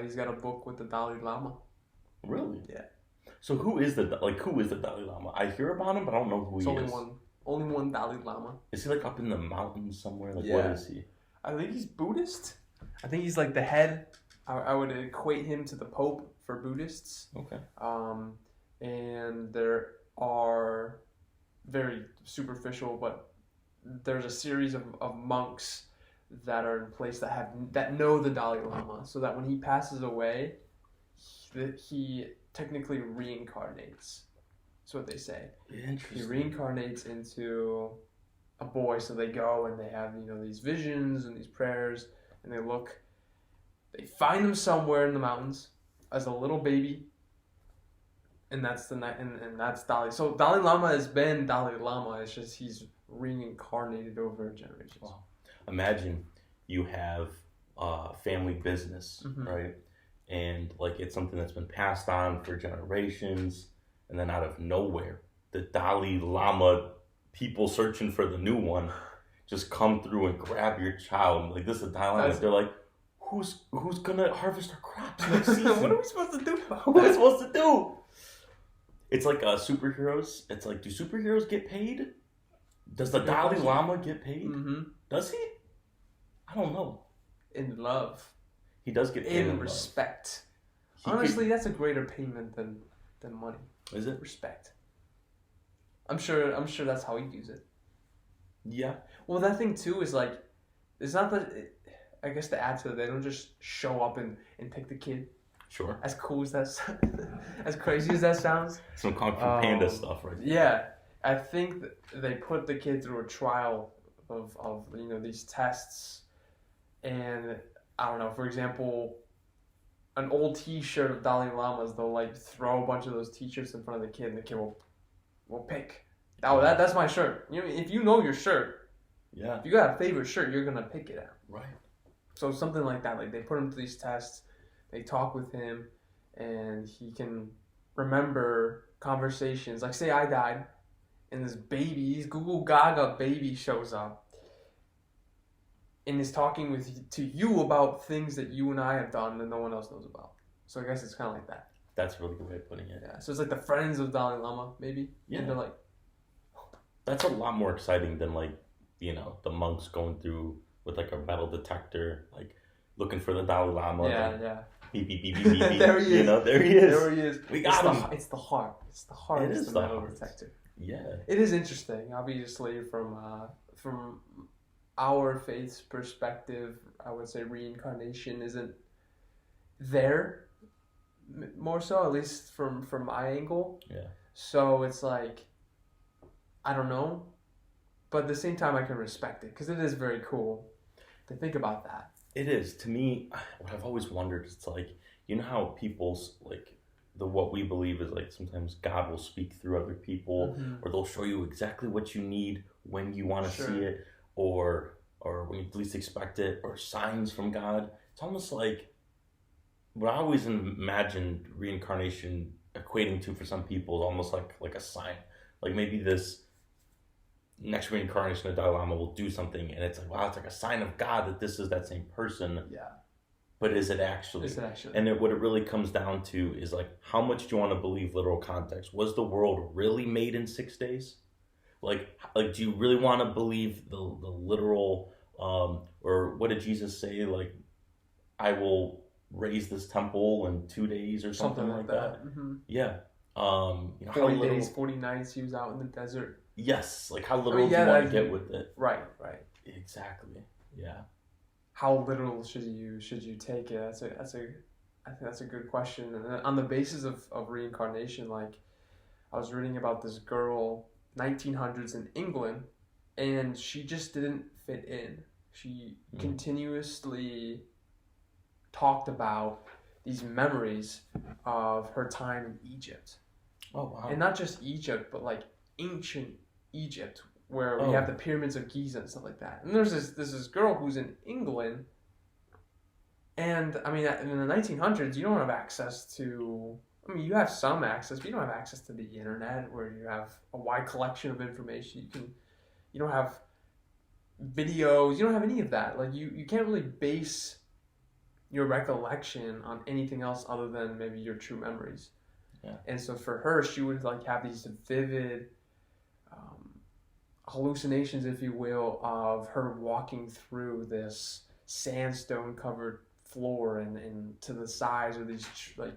he's got a book with the Dalai Lama. Really? Yeah. So who is the Dalai Lama? I hear about him, but I don't know who he is. Only one Dalai Lama. Is he like up in the mountains somewhere? Like, Yeah. what is he? I think he's Buddhist. I think he's like the head. I would equate him to the Pope for Buddhists. Okay. And there are very superficial, but there's a series of monks that are in place that know the Dalai Lama, so that when he passes away, he technically reincarnates. That's what they say. Interesting. He reincarnates into a boy, so they go and they have these visions and these prayers, and they find him somewhere in the mountains as a little baby, and that's that's Dalai. So Dalai Lama has been Dalai Lama. It's just he's reincarnated over generations. Wow. Imagine you have a family business, Mm-hmm. right? And like it's something that's been passed on for generations, and then out of nowhere, the Dalai Lama people searching for the new one just come through and grab your child. Like, this is the Dalai Lama. They're like, who's gonna harvest our crops next season? What are we supposed to do? What are we supposed to do? It's like superheroes. It's like, do superheroes get paid? Does the Dalai Lama get paid? Mm-hmm. Does he? I don't know. In love. He does get paid in respect. Honestly, that's a greater payment than money. Is it? Respect. I'm sure that's how he views it. Yeah. Well, that thing too is like, it's not that. I guess to add to it, they don't just show up and pick the kid. Sure. As cool as that, as crazy as that sounds. Some Kung Fu Panda stuff, right? Yeah, I think they put the kid through a trial of these tests, and I don't know. For example, an old T-shirt of Dalai Lama's, they'll like throw a bunch of those T-shirts in front of the kid, and the kid will pick. Oh, that's my shirt. If you know your shirt, yeah. If you got a favorite shirt, you're gonna pick it out. Right. So something like that. Like they put him through these tests, they talk with him, and he can remember conversations. Like say I died, and this Google Gaga baby shows up, and is talking to you about things that you and I have done that no one else knows about. So I guess it's kind of like that. That's a really good way of putting it. Yeah. So it's like the friends of Dalai Lama, maybe. Yeah. And they're like, that's a lot more exciting than like the monks going through with like a metal detector, like looking for the Dalai Lama. Yeah, like, yeah. Beep beep beep beep beep. beep. There he is. There he is. There he is. We got him. It's the heart. It's the heart. It is the metal heart. detector. Yeah. It is interesting, obviously, from our faith's perspective. I would say reincarnation isn't there, more so, at least from my angle. Yeah. So it's like, I don't know, but at the same time I can respect it because it is very cool to think about that. It is. To me, what I've always wondered is, it's like, how people's like what we believe is like sometimes God will speak through other people, Mm-hmm. or they'll show you exactly what you need when you want to Sure. see it, or when you least expect it, or signs from God. It's almost like what I always imagined reincarnation equating to for some people is almost like a sign. Like maybe this next reincarnation of Dalai Lama will do something, and it's like, wow, it's like a sign of God that this is that same person. Yeah. But is it actually? And what it really comes down to is like, how much do you want to believe literal context? Was the world really made in 6 days? Like do you really want to believe the literal, or what did Jesus say? Like, I will raise this temple in 2 days or something like that. Mm-hmm. Yeah. 40 days, 40 nights he was out in the desert. Yes. Like, how literal do you want to get with it? Right. Exactly. Yeah. How literal should you take it? I think that's a good question. And on the basis of reincarnation, like I was reading about this girl, 1900s in England, and she just didn't fit in. She continuously talked about these memories of her time in Egypt. Oh wow! And not just Egypt, but like ancient Egypt, where we have the pyramids of Giza and stuff like that. And there's this girl who's in England, and I mean, in the 1900s, you don't have access to. I mean, you have some access, but you don't have access to the internet, where you have a wide collection of information. You don't have videos. You don't have any of that. Like you can't really base your recollection on anything else other than maybe your true memories. Yeah. And so for her, she would like have these vivid hallucinations, if you will, of her walking through this sandstone covered floor, and to the sides are these like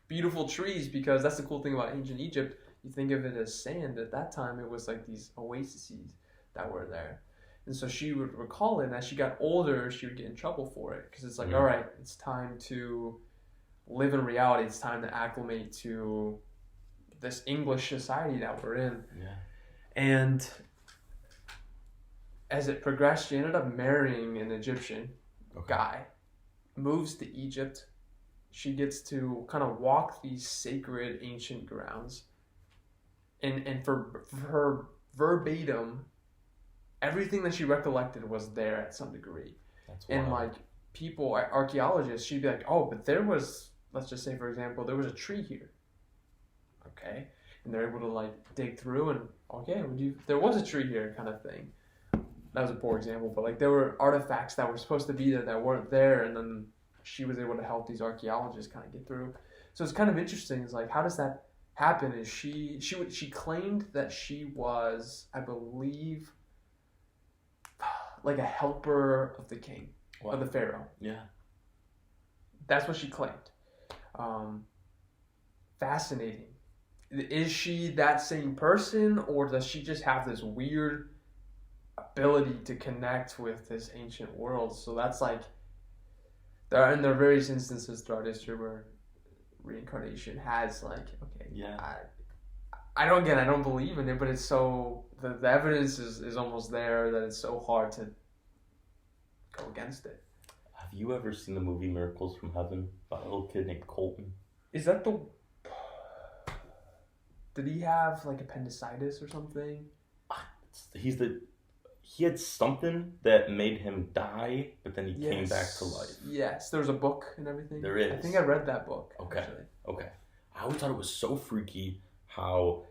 beautiful trees, because that's the cool thing about ancient Egypt. You think of it as sand. At that time, it was like these oases that were there. And so she would recall it, and as she got older, she would get in trouble for it, because it's like, all right, it's time to live in reality. It's time to acclimate to this English society that we're in. Yeah. And as it progressed, she ended up marrying an Egyptian guy, moves to Egypt. She gets to kind of walk these sacred ancient grounds. And for her verbatim, everything that she recollected was there at some degree. That's wild. And like people, archaeologists, she'd be like, oh, but there was, let's just say, for example, there was a tree here. Okay. And they're able to like dig through and, okay, there was a tree here, kind of thing. That was a poor example, but like there were artifacts that were supposed to be there that weren't there, and then she was able to help these archaeologists kind of get through. So it's kind of interesting. It's like, how does that happen? Is she claimed that she was, I believe, like a helper of the king, of the pharaoh. Yeah. That's what she claimed. Fascinating. Is she that same person, or does she just have this weird ability to connect with this ancient world? So that's like, there are various instances throughout history where reincarnation has like, okay, yeah, I don't believe in it, but it's so, the evidence is almost there that it's so hard to go against it. Have you ever seen the movie Miracles from Heaven about a little kid named Colton? Is that the... Did he have like appendicitis or something? He had something that made him die, but then he came back to life. Yes, there's a book and everything. There is. I think I read that book. Okay. Actually. Okay. I always thought it was so freaky how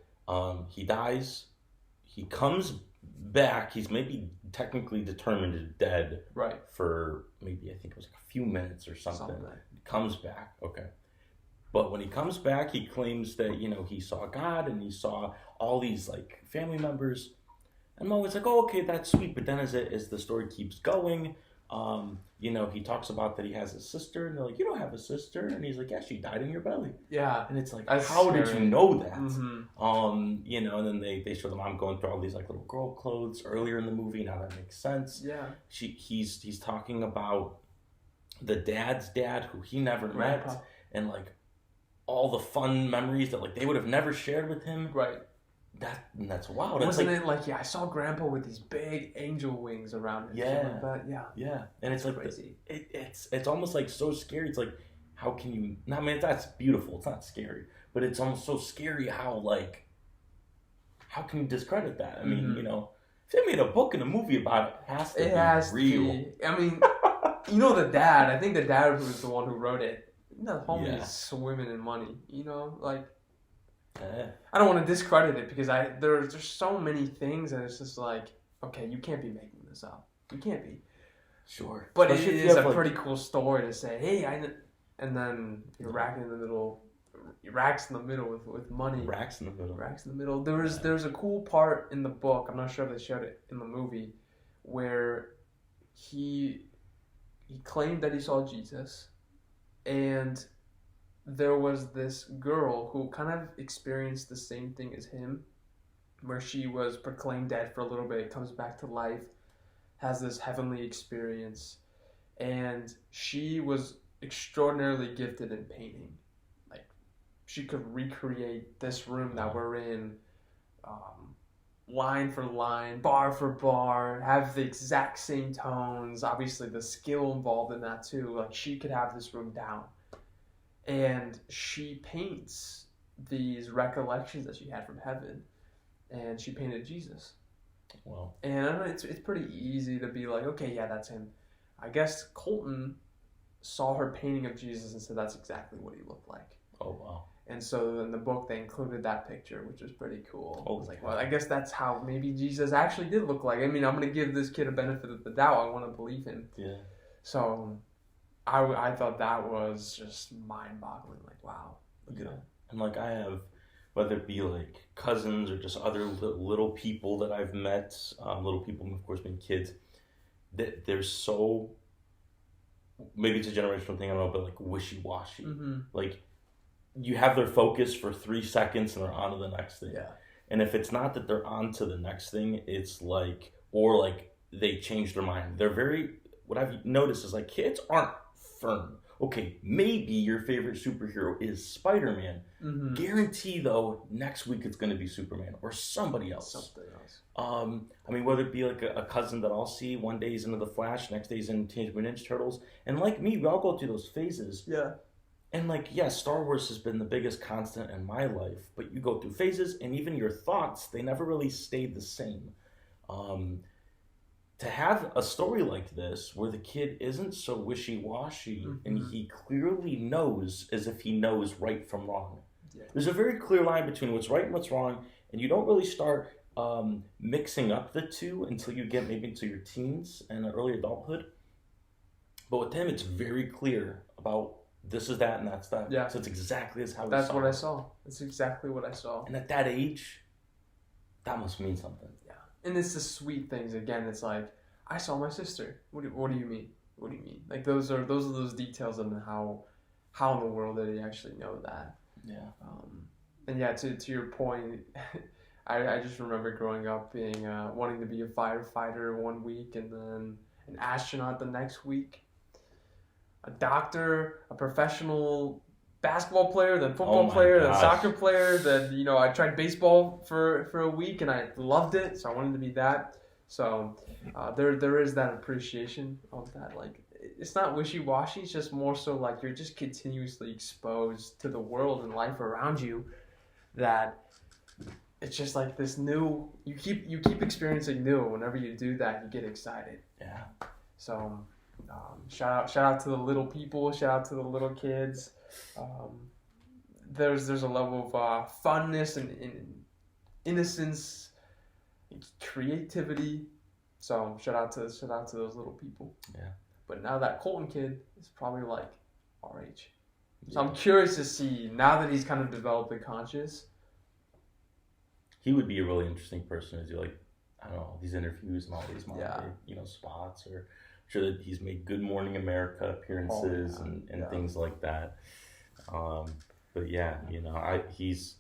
he dies, he comes back, he's maybe technically determined as dead. Right. For maybe, I think it was like a few minutes or something. He comes back. Okay. But when he comes back, he claims that, he saw God and he saw all these like family members. And I'm always like, oh, okay, that's sweet. But then as the story keeps going, he talks about that he has a sister, and they're like, you don't have a sister. And he's like, yeah, she died in your belly. Yeah. And it's like, that's how scary. did you know that? Mm-hmm. And then they show the mom going through all these like little girl clothes earlier in the movie. Now that makes sense. Yeah. He's talking about the dad's dad who he never met, and like all the fun memories that like they would have never shared with him. Right. That's wild. Wasn't it like, yeah, I saw Grandpa with these big angel wings around him. Yeah. Like that. Yeah. And it's like crazy. It's almost like so scary. It's like, how can you? I mean, that's beautiful. It's not scary, but it's almost so scary how can you discredit that? I mean, if they made a book and a movie about it, it has to be real. I mean, the dad. I think the dad was the one who wrote it. The homie is swimming in money. I don't want to discredit it, because there's so many things, and it's just like, okay, you can't be making this up. You can't be. Sure. But it is a pretty cool story to say, hey, and then you're racking in the middle. Racks in the middle with money. Racks in the middle. There's a cool part in the book. I'm not sure if they showed it in the movie, where he claimed that he saw Jesus, and there was this girl who kind of experienced the same thing as him, where she was proclaimed dead for a little bit, comes back to life, has this heavenly experience, and she was extraordinarily gifted in painting. Like, she could recreate this room that we're in, line for line, bar for bar, have the exact same tones. Obviously, the skill involved in that too. Like, she could have this room down. And she paints these recollections that she had from heaven, and she painted Jesus. Wow. And I know it's pretty easy to be like, okay, yeah, that's him. I guess Colton saw her painting of Jesus and said that's exactly what he looked like. Oh, wow. And so in the book, they included that picture, which was pretty cool. Oh, I was like, well, I guess that's how maybe Jesus actually did look like. I mean, I'm going to give this kid a benefit of the doubt. I want to believe him. Yeah. So I thought that was just mind-boggling. Like, wow, look at that. And like I have, whether it be like cousins or just other little people that I've met, little people, of course, being kids, that they're so, maybe it's a generational thing, I don't know, but like wishy-washy. Like, you have their focus for 3 seconds and they're on to the next thing. Yeah. And if it's not that they're on to the next thing, it's like, or like they change their mind. They're very, what I've noticed is like kids aren't firm. Okay, maybe your favorite superhero is Spider-Man. Guarantee though, next week it's going to be Superman or somebody else. Something else. I mean, whether it be like a cousin that I'll see, one day he's into the Flash, next day he's in Teenage Mutant Ninja Turtles. And like me, we all go through those phases. Yeah. And like, yes, Star Wars has been the biggest constant in my life, but you go through phases, and even your thoughts, they never really stayed the same. To have a story like this, where the kid isn't so wishy-washy, and he clearly knows as if he knows right from wrong. Yeah. There's a very clear line between what's right and what's wrong, and you don't really start mixing up the two until you get maybe into your teens and early adulthood. But with him, it's very clear about this is that and that's that. Yeah. So it's exactly as how that's what I saw. That's exactly what I saw. And at that age, that must mean something. Yeah. And it's the sweet things. Again, it's like, I saw my sister. What do you mean? What do you mean? Like those are those details on how in the world did he actually know that? Yeah. And yeah, to your point, I just remember growing up being wanting to be a firefighter one week and then an astronaut the next week. A doctor, a professional basketball player, then football player, then soccer player, then I tried baseball for a week and I loved it, so I wanted to be that. So there is that appreciation of that. Like, it's not wishy-washy, it's just more so like you're just continuously exposed to the world and life around you, that it's just like this new, you keep experiencing new. Whenever you do that, you get excited. Yeah. So shout out to the little people, shout out to the little kids. There's a level of funness and innocence, creativity. So shout out to those little people. Yeah. But now that Colton kid is probably like our age. So I'm curious to see, now that he's kind of developed the conscious. He would be a really interesting person to do, like, I don't know, these interviews and all these spots, or sure that he's made Good Morning America appearances and things like that. But yeah, he's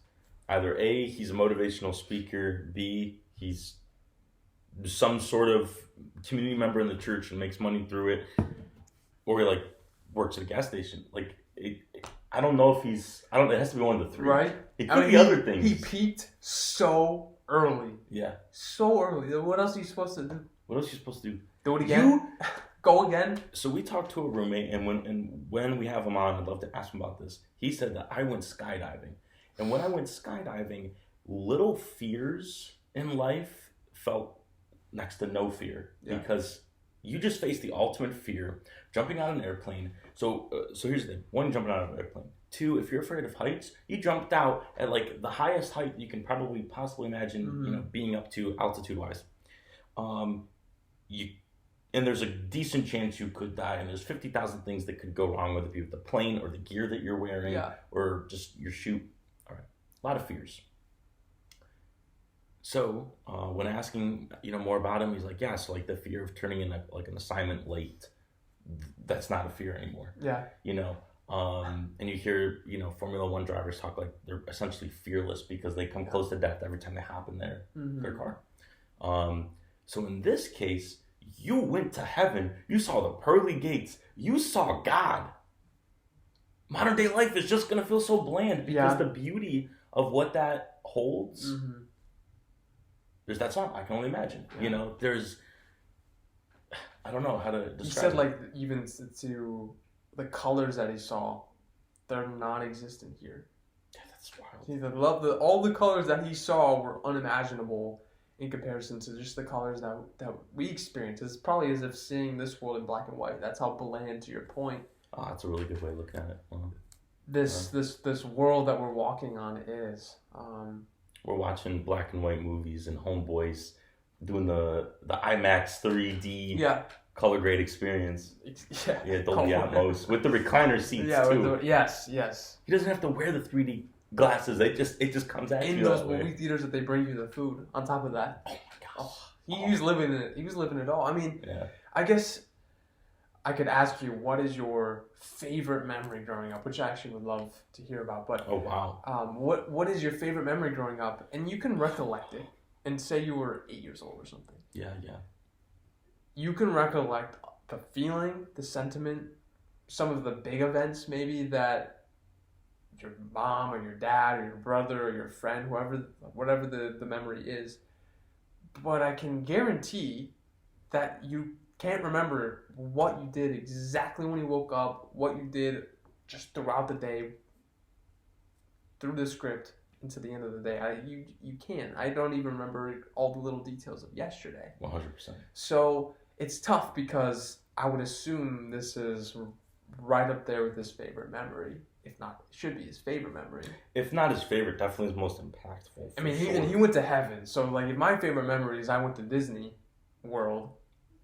either A, he's a motivational speaker, B, he's some sort of community member in the church and makes money through it, or he like works at a gas station. Like, I don't know if it has to be one of the three. Right? It could be other things. He peaked so early. Yeah. So early. What else are you supposed to do? What else are you supposed to do? Do it again? Go again? So we talked to a roommate, and when we have him on, I'd love to ask him about this. He said that I went skydiving. And when I went skydiving, little fears in life felt next to no fear. Yeah. Because you just face the ultimate fear, jumping out of an airplane. So here's the thing. One, jumping out of an airplane. Two, if you're afraid of heights, you jumped out at like the highest height you can probably possibly imagine, being up to altitude-wise. And there's a decent chance you could die, and there's 50,000 things that could go wrong, whether it be with the plane or the gear that you're wearing, or just your chute. All right, a lot of fears. So when asking, more about him, he's like, yeah, so like the fear of turning in like an assignment late, that's not a fear anymore. Yeah. And you hear, Formula One drivers talk like they're essentially fearless because they come close to death every time they hop in their car. So in this case, you went to heaven. You saw the pearly gates. You saw God. Modern day life is just going to feel so bland because the beauty of what that holds. There's that song, I Can Only Imagine. Yeah. There's, I don't know how to describe it. You said like even to the colors that he saw, they're non-existent here. Yeah, that's wild. All the colors that he saw were unimaginable in comparison to just the colors that we experience. It's probably as if seeing this world in black and white. That's how bland, to your point. Oh, that's a really good way of looking at it. This world that we're walking on is. We're watching black and white movies and homeboys doing the IMAX 3D color grade experience. Yeah, Dolby Atmos with the recliner seats too. Yes. He doesn't have to wear the 3D glasses. It just comes at you. In those movie theaters that they bring you the food on top of that. Oh my gosh. He was living it. He was living it all. I mean, I guess I could ask you, what is your favorite memory growing up? Which I actually would love to hear about. But oh wow. What is your favorite memory growing up? And you can recollect it. And say you were 8 years old or something. Yeah. You can recollect the feeling, the sentiment, some of the big events maybe that your mom or your dad or your brother or your friend, whatever the memory is. But I can guarantee that you can't remember what you did exactly when you woke up, what you did just throughout the day, through the script, into the end of the day. You can't. I don't even remember all the little details of yesterday. 100%. So it's tough because I would assume this is right up there with his favorite memory. If not, it should be his favorite memory. If not his favorite, definitely his most impactful. I mean, he went to heaven. So like, if my favorite memory is I went to Disney World,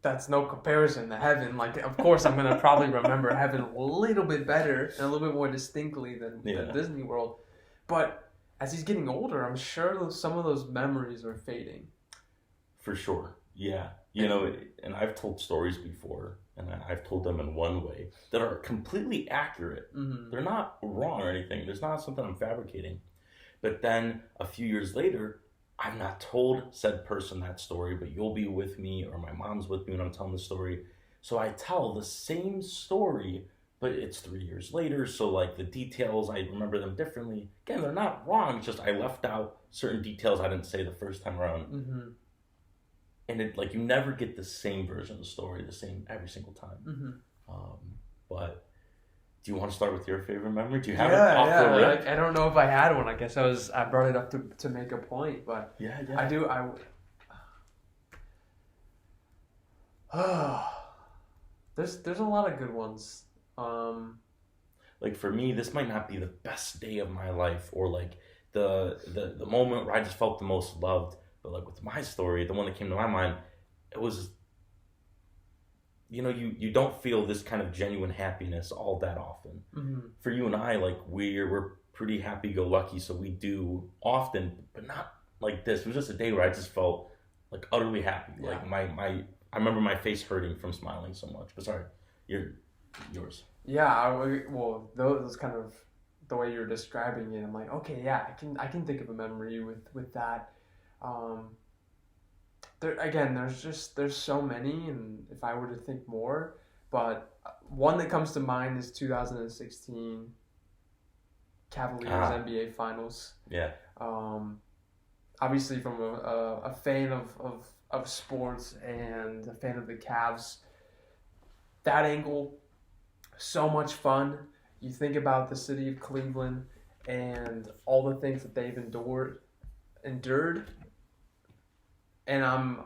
that's no comparison to heaven. Like, of course, I'm gonna probably remember heaven a little bit better and a little bit more distinctly than Disney World, but as he's getting older, I'm sure some of those memories are fading. For sure, yeah. And I've told stories before, and I've told them in one way that are completely accurate. Mm-hmm. They're not wrong or anything. There's not something I'm fabricating. But then a few years later, I've not told said person that story, but you'll be with me, or my mom's with me when I'm telling the story. So I tell the same story, but it's 3 years later, so like the details, I remember them differently. Again, they're not wrong, it's just I left out certain details I didn't say the first time around. Mm-hmm. And it, like, you never get the same version of the story, the same every single time. Mm-hmm. But do you want to start with your favorite memory? Do you have it off the rip? I don't know if I had one. I guess I brought it up to make a point, but yeah. I do. There's a lot of good ones. Like for me, this might not be the best day of my life, or like the moment where I just felt the most loved. But like with my story, the one that came to my mind, it was, you don't feel this kind of genuine happiness all that often. Mm-hmm. For you and I, like we're pretty happy-go-lucky, so we do often, but not like this. It was just a day where I just felt like utterly happy. Yeah. Like I remember my face hurting from smiling so much. But sorry, yours. Yeah, well, those kind of the way you're describing it, I'm like, okay, yeah, I can think of a memory with that. There's so many, and if I were to think more, but one that comes to mind is 2016 Cavaliers NBA Finals. Yeah. Obviously from a fan of sports and a fan of the Cavs, that angle, so much fun. You think about the city of Cleveland and all the things that they've endured, and I'm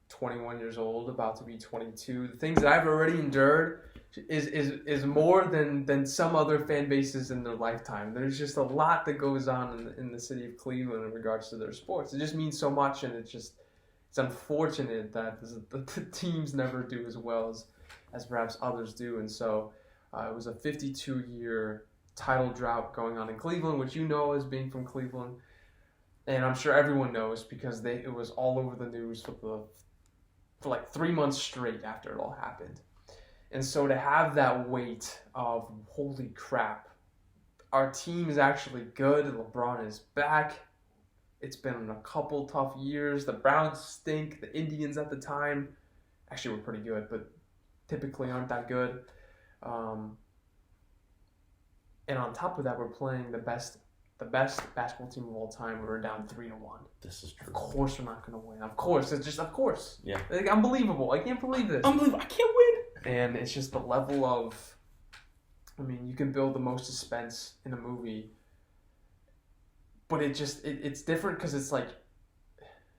21 years old, about to be 22. The things that I've already endured is more than some other fan bases in their lifetime. There's just a lot that goes on in the city of Cleveland in regards to their sports. It just means so much, and it's unfortunate that the teams never do as well as perhaps others do. And so it was a 52-year title drought going on in Cleveland, which you know as being from Cleveland. And I'm sure everyone knows because it was all over the news for like 3 months straight after it all happened. And so to have that weight of, holy crap, our team is actually good, LeBron is back. It's been a couple tough years. The Browns stink. The Indians at the time actually were pretty good, but typically aren't that good. And on top of that, we're playing the best basketball team of all time. We're down 3-1. This is true. Of course we're not going to win. Of course. It's just, of course. Yeah. Like, unbelievable. I can't believe this. Unbelievable. I can't win. And it's just the level of, you can build the most suspense in a movie, but it's different because it's like,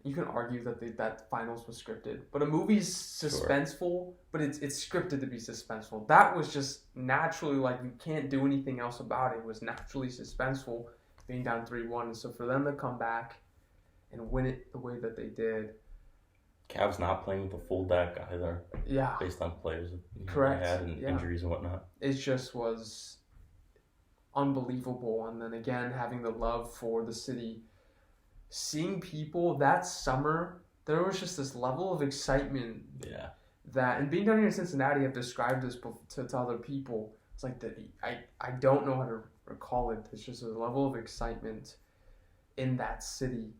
you can argue that finals was scripted, but a movie's suspenseful, sure, but it's scripted to be suspenseful. That was just naturally, like, you can't do anything else about it. It was naturally suspenseful, being down 3-1. And so for them to come back and win it the way that they did, Cavs not playing with a full deck either. Yeah. Based on players Correct. They had and injuries and whatnot. It just was unbelievable. And then again, having the love for the city, seeing people that summer, there was just this level of excitement. Yeah. That, and being down here in Cincinnati, I've described this to other people. It's like that. I don't know how to recall it. It's just a level of excitement in that city.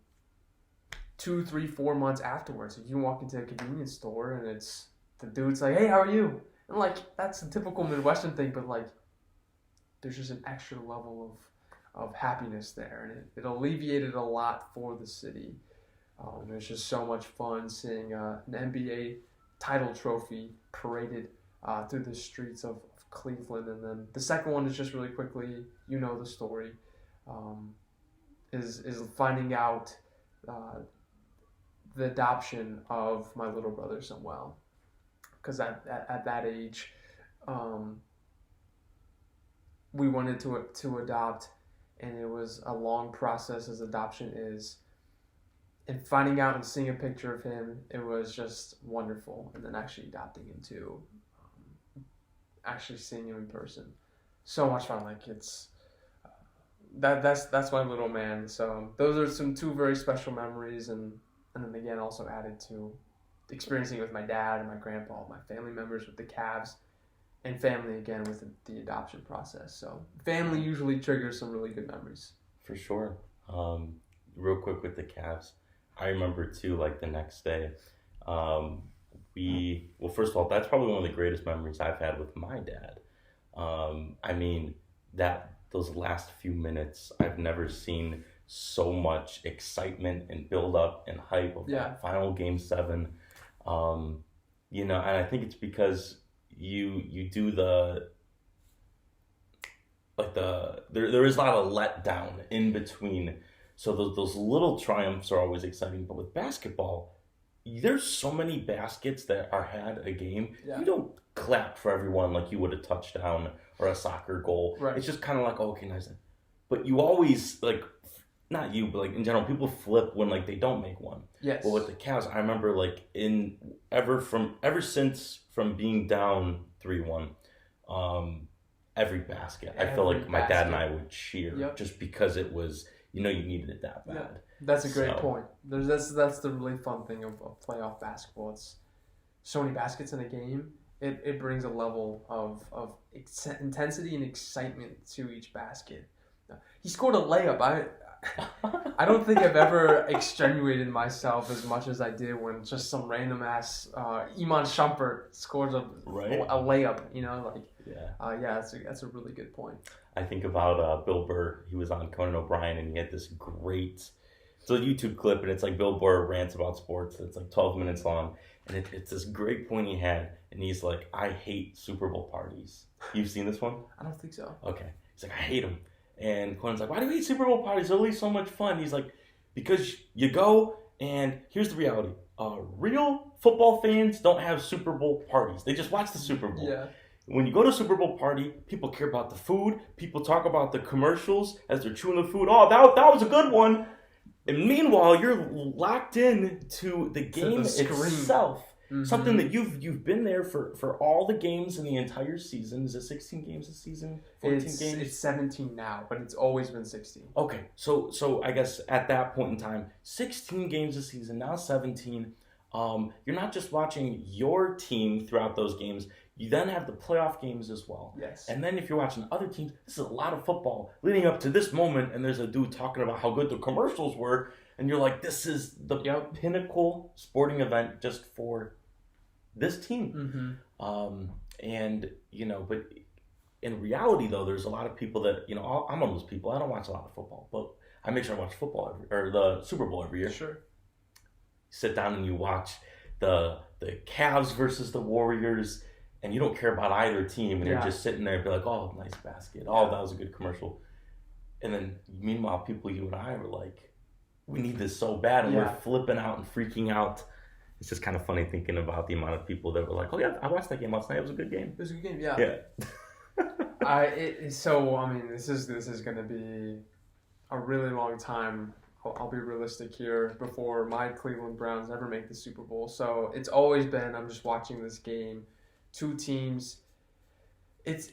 2, 3, 4 months afterwards, you can walk into a convenience store and it's the dude's like, "Hey, how are you?" And like that's a typical Midwestern thing, but like there's just an extra level of happiness there, and it alleviated a lot for the city. It was just so much fun seeing an NBA title trophy paraded through the streets of Cleveland. And then the second one is just really quickly, you know the story, is finding out the adoption of my little brother Samuel, because at that age, we wanted to adopt, and it was a long process as adoption is. And finding out and seeing a picture of him, it was just wonderful. And then actually adopting him too, actually seeing him in person, so much fun. Like it's that's my little man. So those are two very special memories, and then again also added to experiencing it with my dad and my grandpa, my family members with the Cavs, and family again with the adoption process. So family usually triggers some really good memories. For sure. Real quick with the Cavs, I remember too, like the next day, well, first of all, that's probably one of the greatest memories I've had with my dad. I mean, those last few minutes, I've never seen so much excitement and build up and hype of that final Game 7. And I think it's because you do there is a lot of letdown in between. So those little triumphs are always exciting. But with basketball, there's so many baskets that are had a game. Yeah. You don't clap for everyone like you would a touchdown or a soccer goal. Right. It's just kind of like, oh, okay, nice. But you always, like, not you, but like in general, people flip when like they don't make one. Yes. But with the Cavs, I remember like ever since from being down 3-1, every basket, I feel like my dad and I would cheer just because it was, you needed it that bad. Yeah. That's a great point. That's the really fun thing of playoff basketball. It's so many baskets in a game. It brings a level of intensity and excitement to each basket. He scored a layup. I don't think I've ever extenuated myself as much as I did when just some random ass Iman Shumpert scores a layup. That's a really good point. I think about Bill Burr. He was on Conan O'Brien, and he had this great. It's a YouTube clip, and it's like Bill Burr rants about sports. It's like 12 minutes long, and it's this great point he had, and he's like, "I hate Super Bowl parties." You've seen this one? I don't think so. Okay. He's like, "I hate them." And Conan's like, "Why do you hate Super Bowl parties? They're really so much fun." He's like, "Because you go, and here's the reality. Real football fans don't have Super Bowl parties. They just watch the Super Bowl. Yeah. When you go to a Super Bowl party, people care about the food. People talk about the commercials as they're chewing the food. Oh, that was a good one. And meanwhile, you're locked in to the game itself. Mm-hmm. Something that you've been there for all the games in the entire season. Is it 16 games this season? 14 games? It's 17 now, but it's always been 16. Okay, so I guess at that point in time, 16 games this season, now 17. You're not just watching your team throughout those games. You then have the playoff games as well. Yes. And then if you're watching other teams, this is a lot of football leading up to this moment, and there's a dude talking about how good the commercials were, and you're like, this is the pinnacle sporting event just for this team. Mm-hmm. But in reality, though, there's a lot of people that, I'm one of those people. I don't watch a lot of football, but I make sure I watch football the Super Bowl every year. Sure. Sit down and you watch the Cavs versus the Warriors, and you don't care about either team, and you're just sitting there and be like, oh, nice basket. Oh, that was a good commercial. And then, meanwhile, people you and I were like, we need this so bad, and we're flipping out and freaking out. It's just kind of funny thinking about the amount of people that were like, oh, yeah, I watched that game last night. It was a good game. It was a good game, yeah. Yeah. This is going to be a really long time I'll be realistic here. Before my Cleveland Browns ever make the Super Bowl, so it's always been I'm just watching this game, two teams. It's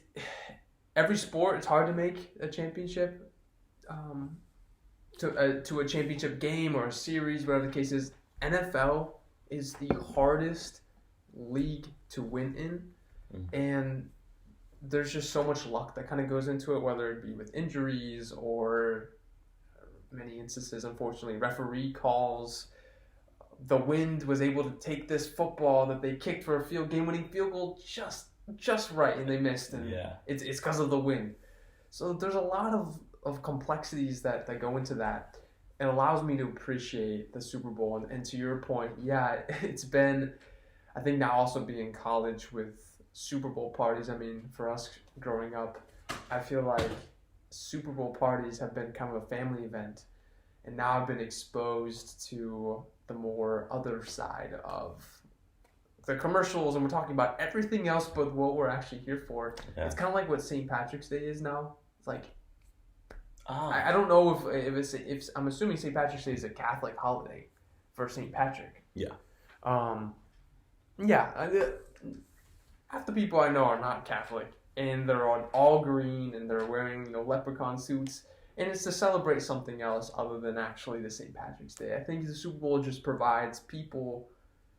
every sport. It's hard to make a championship, to a championship game or a series, whatever the case is. NFL is the hardest league to win in, and there's just so much luck that kind of goes into it, whether it be with injuries or many instances, unfortunately, referee calls. The wind was able to take this football that they kicked for a game-winning field goal just right, and they missed. And it's because of the wind. So there's a lot of complexities that go into that. It allows me to appreciate the Super Bowl. And to your point, it's been, I think now also being in college with Super Bowl parties. I mean, for us growing up, I feel like Super Bowl parties have been kind of a family event, and now I've been exposed to the more other side of the commercials, and we're talking about everything else but what we're actually here for. It's kind of like what St. Patrick's Day is now. It's like, I don't know if I'm assuming St. Patrick's Day is a Catholic holiday for St. Patrick. Half the people I know are not Catholic, and they're on all green, and they're wearing leprechaun suits, and it's to celebrate something else other than actually the St. Patrick's Day. I think the Super Bowl just provides people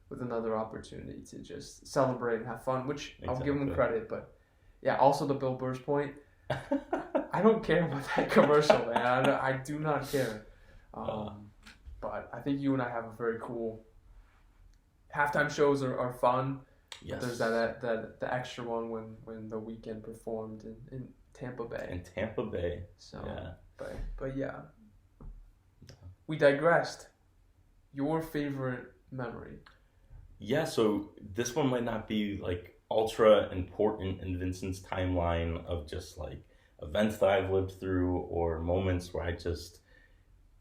with another opportunity to just celebrate and have fun, which I'll give them credit. But also the Bill Burr's point, I don't care about that commercial, man. I do not care. But I think you and I have a very cool halftime shows are fun. Yes. There's the extra one when The Weeknd performed in Tampa Bay. So, but we digressed. Your favorite memory? Yeah, so this one might not be like ultra important in Vincent's timeline of just like events that I've lived through or moments where I just,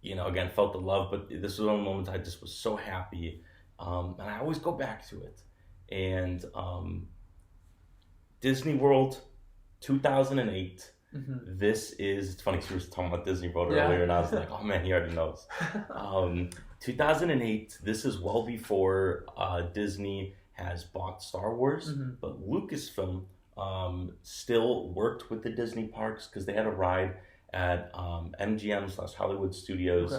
again, felt the love. But this was one of the moments I just was so happy. And I always go back to it. And Disney World, 2008. It's funny because we were talking about Disney World earlier, and I was like, oh man, he already knows. 2008, this is well before Disney has bought Star Wars, but Lucasfilm still worked with the Disney parks because they had a ride at MGM/Hollywood Studios,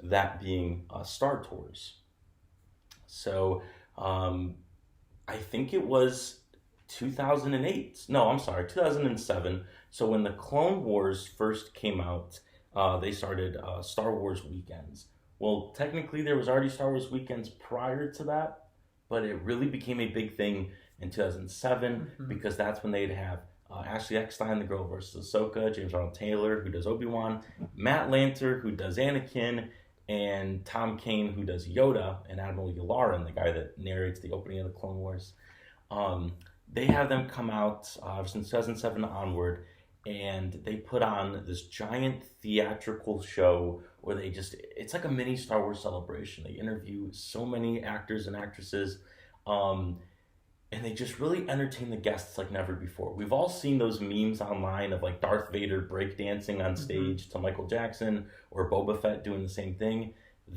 that being Star Tours. So I think it was 2008. No, I'm sorry, 2007. So when the Clone Wars first came out, they started Star Wars weekends. Well, technically there was already Star Wars weekends prior to that, but it really became a big thing in 2007 because that's when they'd have Ashley Eckstein, the girl versus Ahsoka, James Arnold Taylor, who does Obi-Wan, Matt Lanter, who does Anakin, and Tom Kane, who does Yoda, and Admiral Yularen, the guy that narrates the opening of the Clone Wars. They have them come out since 2007 onward, and they put on this giant theatrical show where it's like a mini Star Wars celebration. They interview so many actors and actresses, and they just really entertain the guests like never before. We've all seen those memes online of like Darth Vader breakdancing on stage to Michael Jackson, or Boba Fett doing the same thing.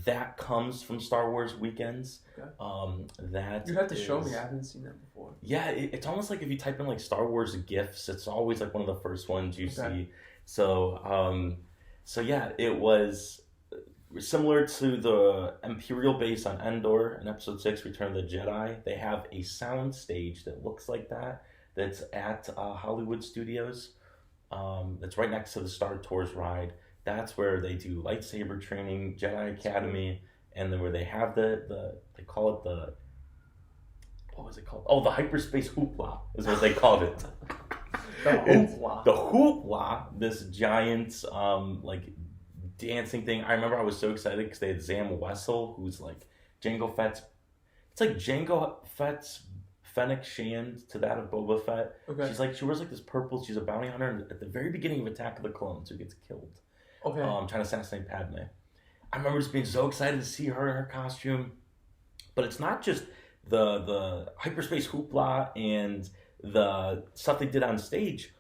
That comes from Star Wars weekends. You'd have to show me. I haven't seen that before. Yeah, it's almost like if you type in like Star Wars GIFs, it's always like one of the first ones you see. So, it was similar to the Imperial base on Endor in Episode 6, Return of the Jedi. They have a sound stage that looks like that. That's at Hollywood Studios. That's right next to the Star Tours ride. That's where they do lightsaber training, Jedi Academy, and then where they have they call it what was it called? Oh, the hyperspace hoopla is what they called it. The hoopla. The hoopla, this giant dancing thing. I remember I was so excited because they had Zam Wessel, who's like Jango Fett's. It's like Jango Fett's Fennec Shand to that of Boba Fett. She wears like this purple. She's a bounty hunter, and at the very beginning of Attack of the Clones, who gets killed. Trying to assassinate Padme. I remember just being so excited to see her in her costume. But it's not just the hyperspace hoopla and the stuff they did on stage.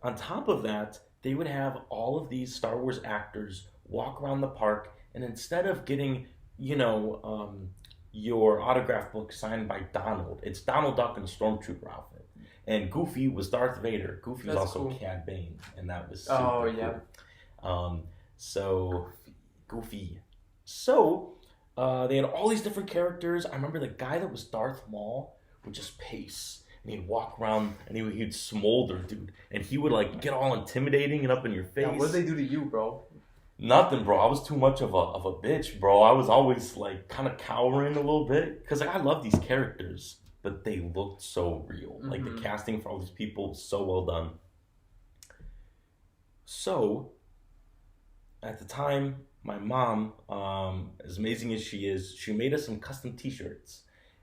On top of that, they would have all of these Star Wars actors walk around the park And instead of getting, your autograph book signed by Donald, it's Donald Duck in a Stormtrooper outfit. And Goofy was Darth Vader. Goofy was also cool. Cad Bane, and that was super cool. So Goofy. So they had all these different characters. I remember the guy that was Darth Maul would just pace. And he'd walk around and he'd smolder, dude. And he would like get all intimidating and up in your face. Yeah, what did they do to you, bro? Nothing, bro. I was too much of a bitch, bro. I was always like kind of cowering a little bit. Because like, I love these characters, but they looked so real. Like the casting for all these people was so well done. So at the time, my mom, as amazing as she is, she made us some custom t-shirts.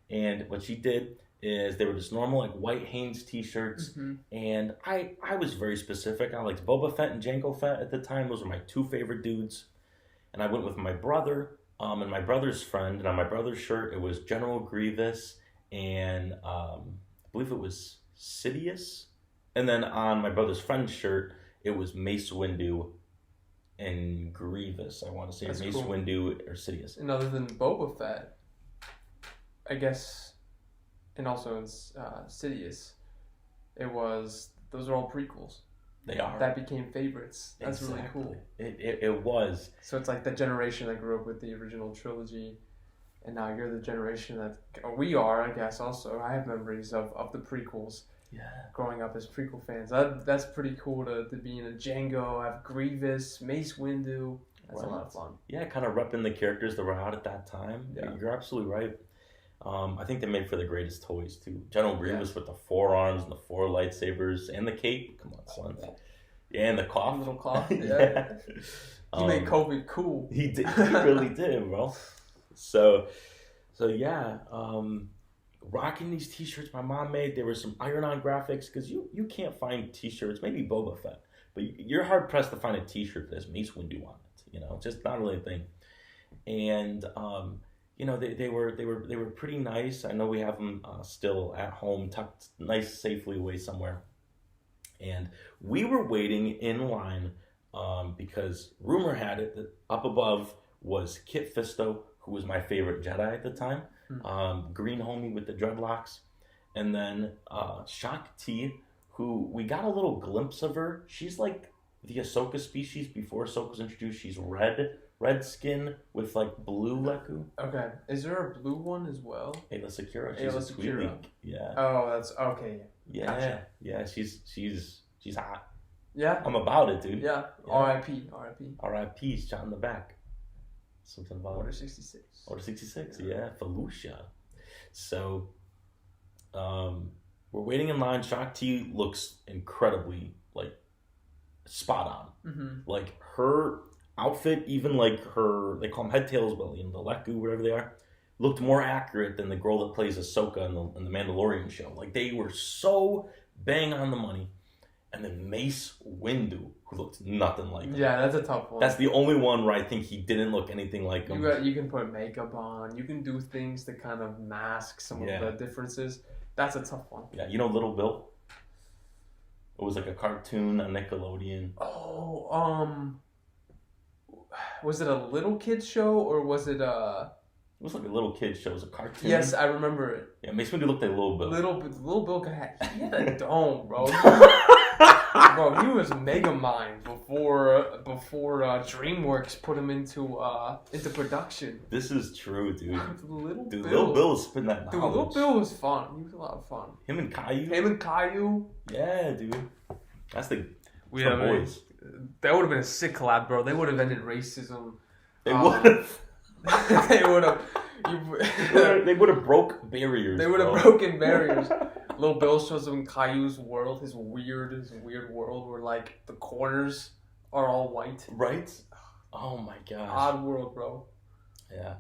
And what she did is they were just normal like white Hanes t-shirts, and I was very specific. I liked Boba Fett and Jango Fett at the time. Those were my two favorite dudes. And I went with my brother and my brother's friend, and on my brother's shirt it was General Grievous and I believe it was Sidious. And then on my brother's friend's shirt it was Mace Windu and Grievous. I want to say Mace Windu or Sidious. And other than Boba Fett, I guess. And also in Sidious, those are all prequels. They are. That became favorites. That's exactly. Really cool. It was. So it's like the generation that grew up with the original trilogy, and now you're the generation that we are, I guess. Also, I have memories of the prequels. Yeah. Growing up as prequel fans, that's pretty cool to be in a Jango, have Grievous, Mace Windu. That's a lot of fun. Yeah, kind of repping the characters that were out at that time. Yeah. You're absolutely right. I think they made for the greatest toys too. General Grievous with the 4 arms and the 4 lightsabers and the cape. Come on, son. Yeah, and the cough. Little cough. Yeah. He made Kobe cool. He did. He really did, bro. So yeah. Rocking these t-shirts my mom made. There were some iron-on graphics because you can't find t-shirts. Maybe Boba Fett, but you're hard pressed to find a t-shirt that has Mace Windu on it. Just not really a thing. And they were pretty nice. I know we have them still at home, tucked nice, safely away somewhere. And we were waiting in line because rumor had it that up above was Kit Fisto, who was my favorite Jedi at the time, green homie with the dreadlocks, and then Shak Ti, who we got a little glimpse of her. She's like the Ahsoka species before Ahsoka was introduced. She's red skin with like blue leku. Okay. Is there a blue one as well? Ayla Secura. She's a Squealy. Yeah. Oh, that's okay. Yeah. Gotcha. Yeah, she's hot. Yeah. I'm about it, dude. Yeah. R.I.P. R.I.P. shot in the back. Something about Order 66. Order 66, yeah. Felucia. So we're waiting in line. Shak Ti looks incredibly like spot on. Like her outfit, even like her, they call them head tails, but the Leku, whatever they are, looked more accurate than the girl that plays Ahsoka in the Mandalorian show. Like they were so bang on the money. And then Mace Windu, who looked nothing like him. Yeah, that's a tough one. That's the only one where I think he didn't look anything like him. You can put makeup on. You can do things to kind of mask some of the differences. That's a tough one. Yeah, Little Bill? It was like a cartoon on Nickelodeon. Oh, was it a little kid's show or was it a... It was like a little kid's show. It was a cartoon. Yes, I remember it. Yeah, Mace Windu looked like Little Bill. Little Bill he had a dome, bro. Bro, he was Megamind before DreamWorks put him into production. This is true, dude. Little Bill was spitting that knowledge. Dude, Little Bill was fun. He was a lot of fun. Him and Caillou. Yeah, dude. That's the boys. That would have been a sick collab, bro. They would have ended racism. They would have. They would have. They would have broke barriers. They would have broken barriers. Little Bill shows him Caillou's world, his weird world where like the corners are all white. Right? Oh my gosh. Odd world, bro. Yeah.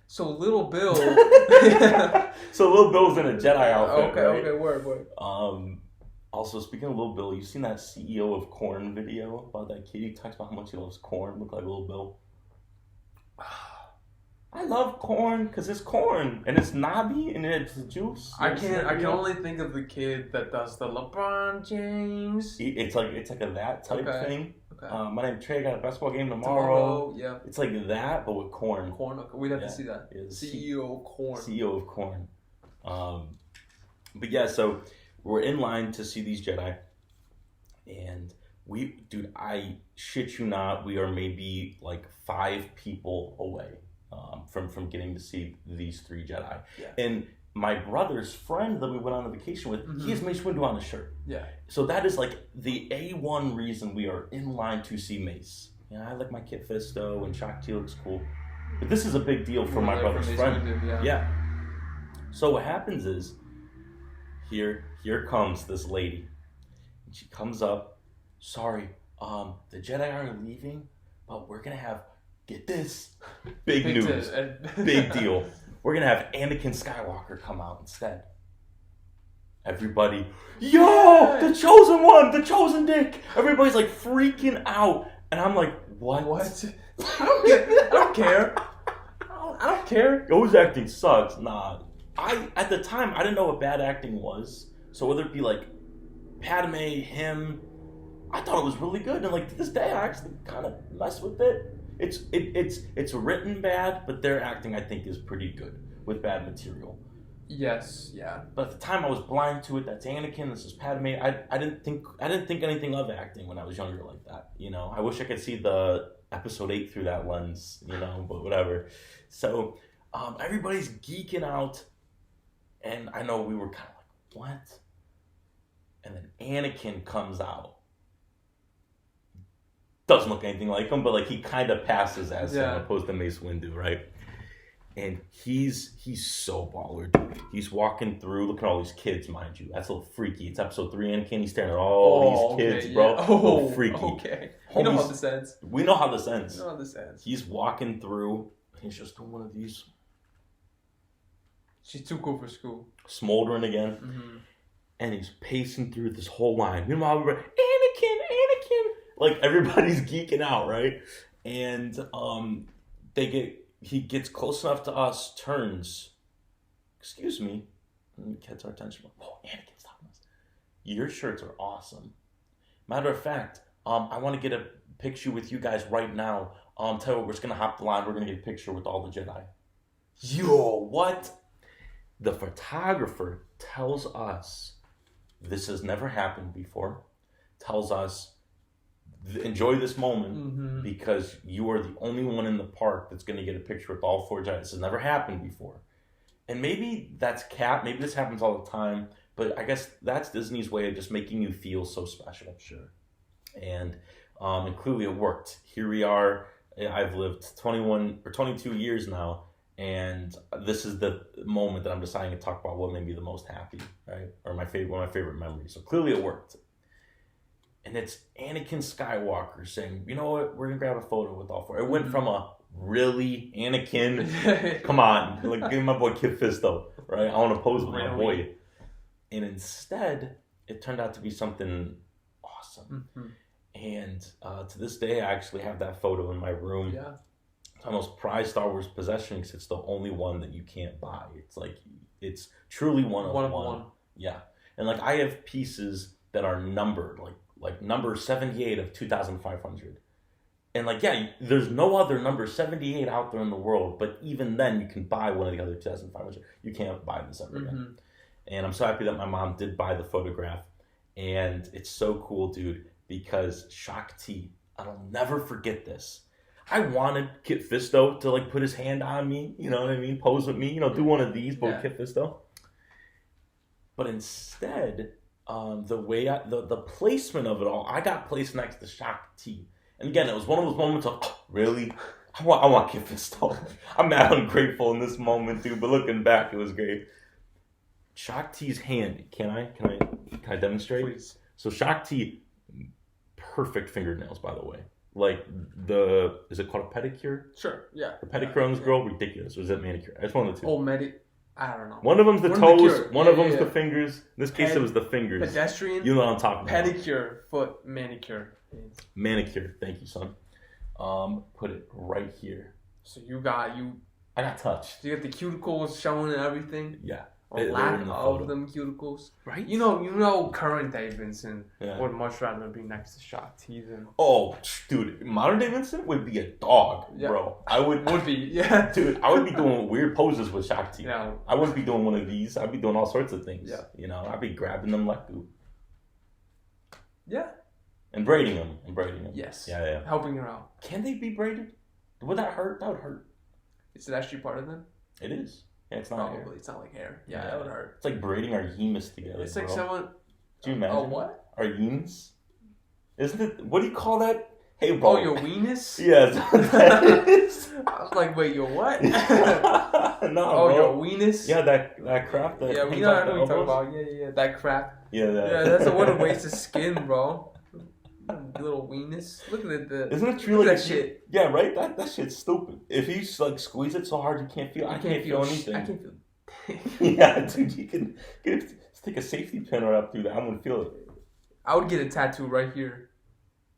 So Little Bill. So Little Bill's in a Jedi outfit. Okay, word. Also, speaking of Little Bill, you seen that CEO of Corn video about that kid? He talks about how much he loves corn. Look like Little Bill. I love corn because it's corn and it's knobby and it's juice. I can only think of the kid that does the LeBron James. It's like that type thing. Okay. My name's Trey. I got a basketball game tomorrow. Yeah. It's like that, but with corn. Corn. Okay. We'd have to see that. Yeah, CEO of Corn. CEO of Corn. But yeah, so we're in line to see these Jedi, and I shit you not, we are maybe like 5 people away from getting to see these 3 Jedi. Yeah. And my brother's friend that we went on a vacation with, he has Mace Windu on his shirt. Yeah. So that is like the A1 reason we are in line to see Mace. Yeah, I like my Kit Fisto and Shakti looks cool. But this is a big deal for my brother's friend. Windu, yeah. So what happens is, here comes this lady. And she comes up, sorry, the Jedi are leaving, but we're gonna have, get this, big news, big deal. We're gonna have Anakin Skywalker come out instead. Everybody, yo, the chosen one, the chosen dick. Everybody's like freaking out, and I'm like, what? I don't care. I don't care. Yo, his acting sucks. Nah, at the time I didn't know what bad acting was. So whether it be like Padme, him, I thought it was really good, and like to this day I actually kind of mess with it. It's written bad, but their acting I think is pretty good with bad material. Yes, yeah. But at the time I was blind to it. That's Anakin. This is Padme. I didn't think anything of acting when I was younger like that. You know, I wish I could see the episode 8 through that lens. You know, but whatever. So everybody's geeking out, and I know we were kind of like, what? And then Anakin comes out. Doesn't look anything like him, but like he kind of passes as him opposed to Mace Windu, right? And he's so baller, dude. He's walking through. Look at all these kids, mind you. That's a little freaky. It's episode 3, Anakin. He's staring at all these kids, bro. Yeah. A little freaky. Okay. We know how this ends. We know how this ends. We know how this ends. He's walking through. And he's just doing one of these. She's too cool for school. Smoldering again. Mm-hmm. And he's pacing through this whole line. Meanwhile, we're like, Anakin. Like, everybody's geeking out, right? And he gets close enough to us, turns, excuse me, and gets our attention. Whoa, Anakin's talking to us. Your shirts are awesome. Matter of fact, I want to get a picture with you guys right now. Tell you what, we're just going to hop the line. We're going to get a picture with all the Jedi. Yo, what? The photographer tells us, this has never happened before, tells us, enjoy this moment because you are the only one in the park that's going to get a picture with all 4 Jedi. This has never happened before. And maybe that's cap. Maybe this happens all the time. But I guess that's Disney's way of just making you feel so special. Sure. And clearly it worked. Here we are. I've lived 21 or 22 years now. And this is the moment that I'm deciding to talk about what made me the most happy, right? Or one of my favorite memories. So clearly it worked. And it's Anakin Skywalker saying, you know what, we're going to grab a photo with all 4. It went from a, really, Anakin? Come on. Like, give me my boy Kit Fisto, right? I want to pose with my boy. And instead, it turned out to be something awesome. Mm-hmm. And to this day, I actually have that photo in my room. Yeah. It's my most prized Star Wars possession because it's the only one that you can't buy. It's like, it's truly one of one. Yeah. And like, I have pieces that are numbered, like number 78 of 2,500. And like, yeah, there's no other number 78 out there in the world, but even then you can buy one of the other 2,500. You can't buy this ever again. And I'm so happy that my mom did buy the photograph. And it's so cool, dude, because Shakti, I'll never forget this. I wanted Kit Fisto to like put his hand on me, you know what I mean? Pose with me, do one of these, but with Kit Fisto. But instead, the way the placement of it all, I got placed next to Shakti. And again, it was one of those moments of, oh, really? I want Kit Fisto. I'm mad ungrateful in this moment, dude, but looking back, it was great. Shakti's hand, can I demonstrate? Please. So Shakti, perfect fingernails, by the way. Like is it called a pedicure? Sure, yeah. The pedicure on this girl, ridiculous. Or is it manicure? It's one of the two. Oh, I don't know. One of them's the toes, one of them's the fingers. In this case, it was the fingers. Pedestrian. You know what I'm talking about. Pedicure, foot, manicure. Manicure. Thank you, son. Put it right here. So I got touched. You got the cuticles showing and everything? Yeah. or lack of them cuticles. Right. You know, current day Vincent would much rather be next to Shakti than. Oh, dude, modern day Vincent would be a dog, bro. I would be, dude. I would be doing weird poses with Shakti. Yeah. I wouldn't be doing one of these. I'd be doing all sorts of things. Yeah. You know, I'd be grabbing them like dude. Yeah. And braiding them. Yes. Yeah. Helping her out. Can they be braided? Would that hurt? That would hurt. Is it actually part of them? It is. Yeah, it's not hair. It's not like hair. Yeah, that would hurt. It's like braiding our yemus together. It's like someone. Do you imagine? Oh, what? Our yemus? Isn't it? What do you call that? Hey, bro. Oh, your weenus? Yeah. I was like, wait, your what? No, bro. Your weenus? Yeah, that crap. That yeah, we know what you're talking about. Yeah, that crap. Yeah, that's a one waste of skin, bro. Little weenus. Look at the. Isn't it true? Like that shit. Yeah, right. That shit's stupid. If you like squeeze it so hard, you can't feel. I can't feel anything. I can't feel. Yeah, dude, you can stick a safety pin right up through that. I wouldn't feel it. I would get a tattoo right here.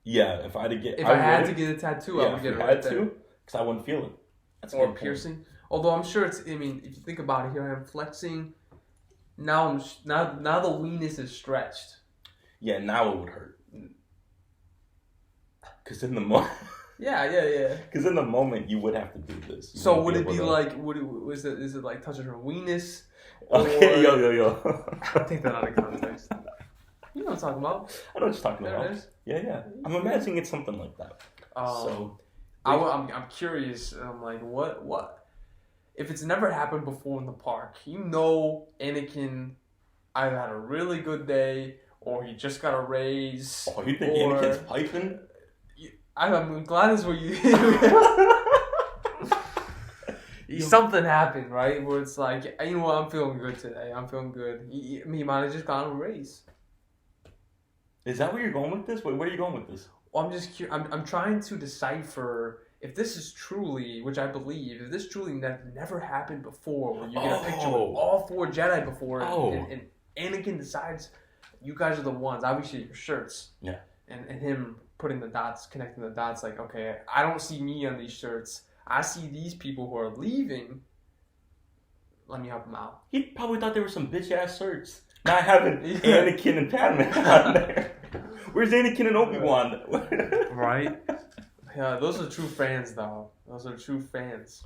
Yeah, if I had to get. If I had to get a tattoo, I would get it right there. Because I wouldn't feel it. That's or piercing. Although I'm sure it's. I mean, if you think about it, here I am flexing. Now the weenus is stretched. Yeah, now it would hurt. Because in the moment... Yeah. Because in the moment, you would have to do this. So would it be like... Is it like touching her weenus? Okay, yo. I'll take that out of context. You know what I'm talking about. I know what you're talking about. Yeah. I'm imagining it's something like that. I'm curious. I'm like, what? If it's never happened before in the park, Anakin either had a really good day or he just got a raise. Oh, you think Anakin's piping? I'm glad that's what you. Something happened, right? Where it's like, you know what, I'm feeling good today. I'm feeling good. He might have just gotten a raise. Is that where you're going with this? Where are you going with this? Well, I'm just curious. I'm trying to decipher if this is truly, which I believe, if this truly never happened before, where you get a picture with all 4 Jedi before, and Anakin decides, you guys are the ones. Obviously, your shirts. Yeah. And him putting the dots, connecting the dots, like, okay, I don't see me on these shirts. I see these people who are leaving. Let me help them out. He probably thought they were some bitch-ass shirts. Not having Anakin and Padme on there. Where's Anakin and Obi-Wan? Right? Yeah, those are true fans, though. Those are true fans.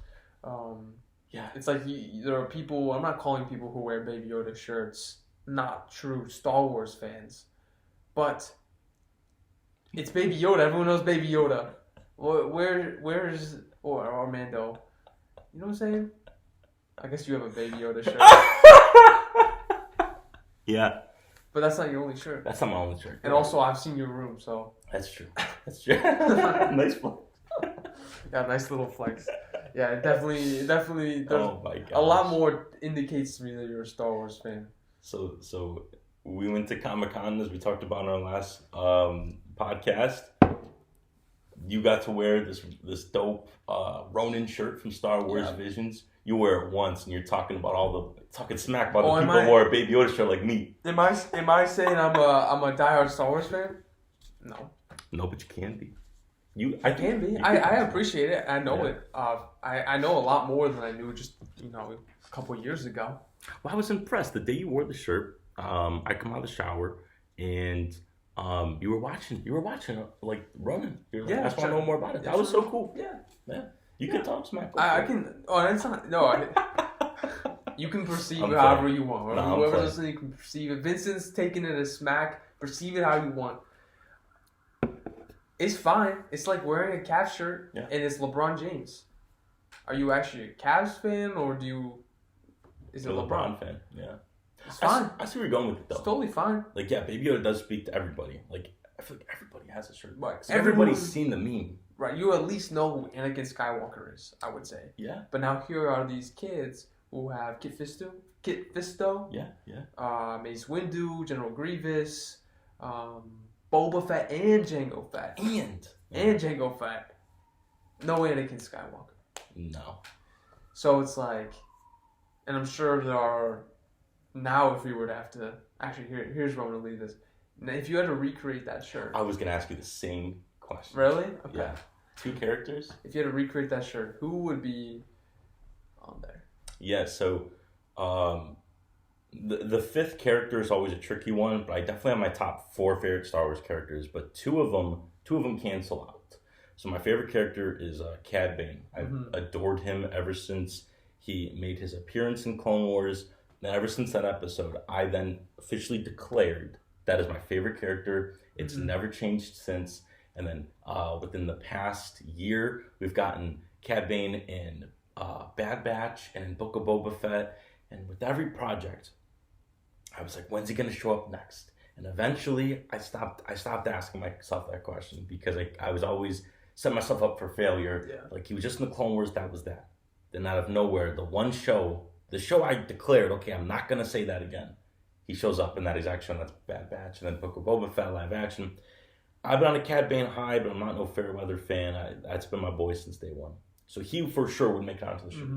Yeah. It's like there are people, I'm not calling people who wear Baby Yoda shirts not true Star Wars fans. But it's Baby Yoda. Everyone knows Baby Yoda. Where's or Mando? You know what I'm saying? I guess you have a Baby Yoda shirt. Yeah. But that's not your only shirt. That's not my only shirt. And also, I've seen your room, so. That's true. Nice flex. Yeah, nice little flex. Yeah, definitely. Oh my god. A lot more indicates to me that you're a Star Wars fan. So we went to Comic-Con, as we talked about in our last podcast. You got to wear this dope Ronin shirt from Star Wars Visions. You wear it once, and you're talking smack about the people who wear a Baby Yoda shirt like me. Am I saying I'm a diehard Star Wars fan? No. No, but you can be. I can be. I appreciate it. I know it. I know a lot more than I knew just a couple of years ago. Well, I was impressed. The day you wore the shirt, I come out of the shower and you were watching like running. You're like, I just want to know more about it. That was so cool. Yeah. You can talk smack. I can. Oh, it's not. No. You can perceive it however you want. No, whoever's listening can perceive it. Vincent's taking it as smack. Perceive it how you want. It's fine. It's like wearing a Cavs shirt and it's LeBron James. Are you actually a Cavs fan or is it LeBron fan? Yeah. It's fine. I see where you're going with it though. It's totally fine. Like, yeah, Baby Yoda does speak to everybody. Like, I feel like everybody has a shirt. Right. Everybody's seen the meme. Right. You at least know who Anakin Skywalker is, I would say. Yeah. But now here are these kids who have Kit Fisto. Yeah. Mace Windu, General Grievous, Boba Fett, and Jango Fett. And Jango Fett. No Anakin Skywalker. No. So it's like, and I'm sure there are, now if we were to have to, actually here's where I'm going to leave this. Now, if you had to recreate that shirt. I was going to ask you the same question. Really? Okay. Yeah. 2 characters? If you had to recreate that shirt, who would be on there? Yeah, so The fifth character is always a tricky one, but I definitely have my top 4 favorite Star Wars characters. But two of them cancel out. So my favorite character is Cad Bane. I've adored him ever since he made his appearance in Clone Wars. And ever since that episode, I then officially declared that is my favorite character. It's never changed since. And then within the past year, we've gotten Cad Bane in Bad Batch and in Book of Boba Fett. And with every project, I was like, when's he going to show up next? And eventually, I stopped asking myself that question because I was always setting myself up for failure. Yeah. Like, he was just in the Clone Wars, that was that. Then out of nowhere, the show I declared, okay, I'm not going to say that again. He shows up in that exact show, and that's Bad Batch, and then Book of Boba Fett live action. I've been on a Cad Bane high, but I'm not no Fairweather fan. That's been my boy since day one. So he for sure would make it onto the show.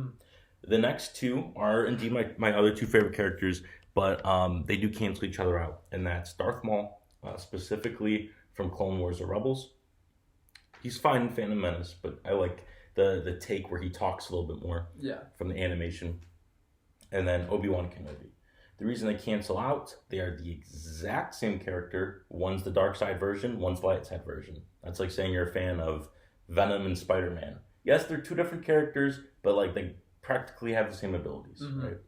The next two are indeed my other 2 favorite characters, but they do cancel each other out, and that's Darth Maul, specifically from Clone Wars or Rebels. He's fine in Phantom Menace, but I like the take where he talks a little bit more from the animation. And then Obi-Wan Kenobi. The reason they cancel out, they are the exact same character. One's the dark side version, one's the light side version. That's like saying you're a fan of Venom and Spider-Man. Yes, they're 2 different characters, but like they practically have the same abilities, right?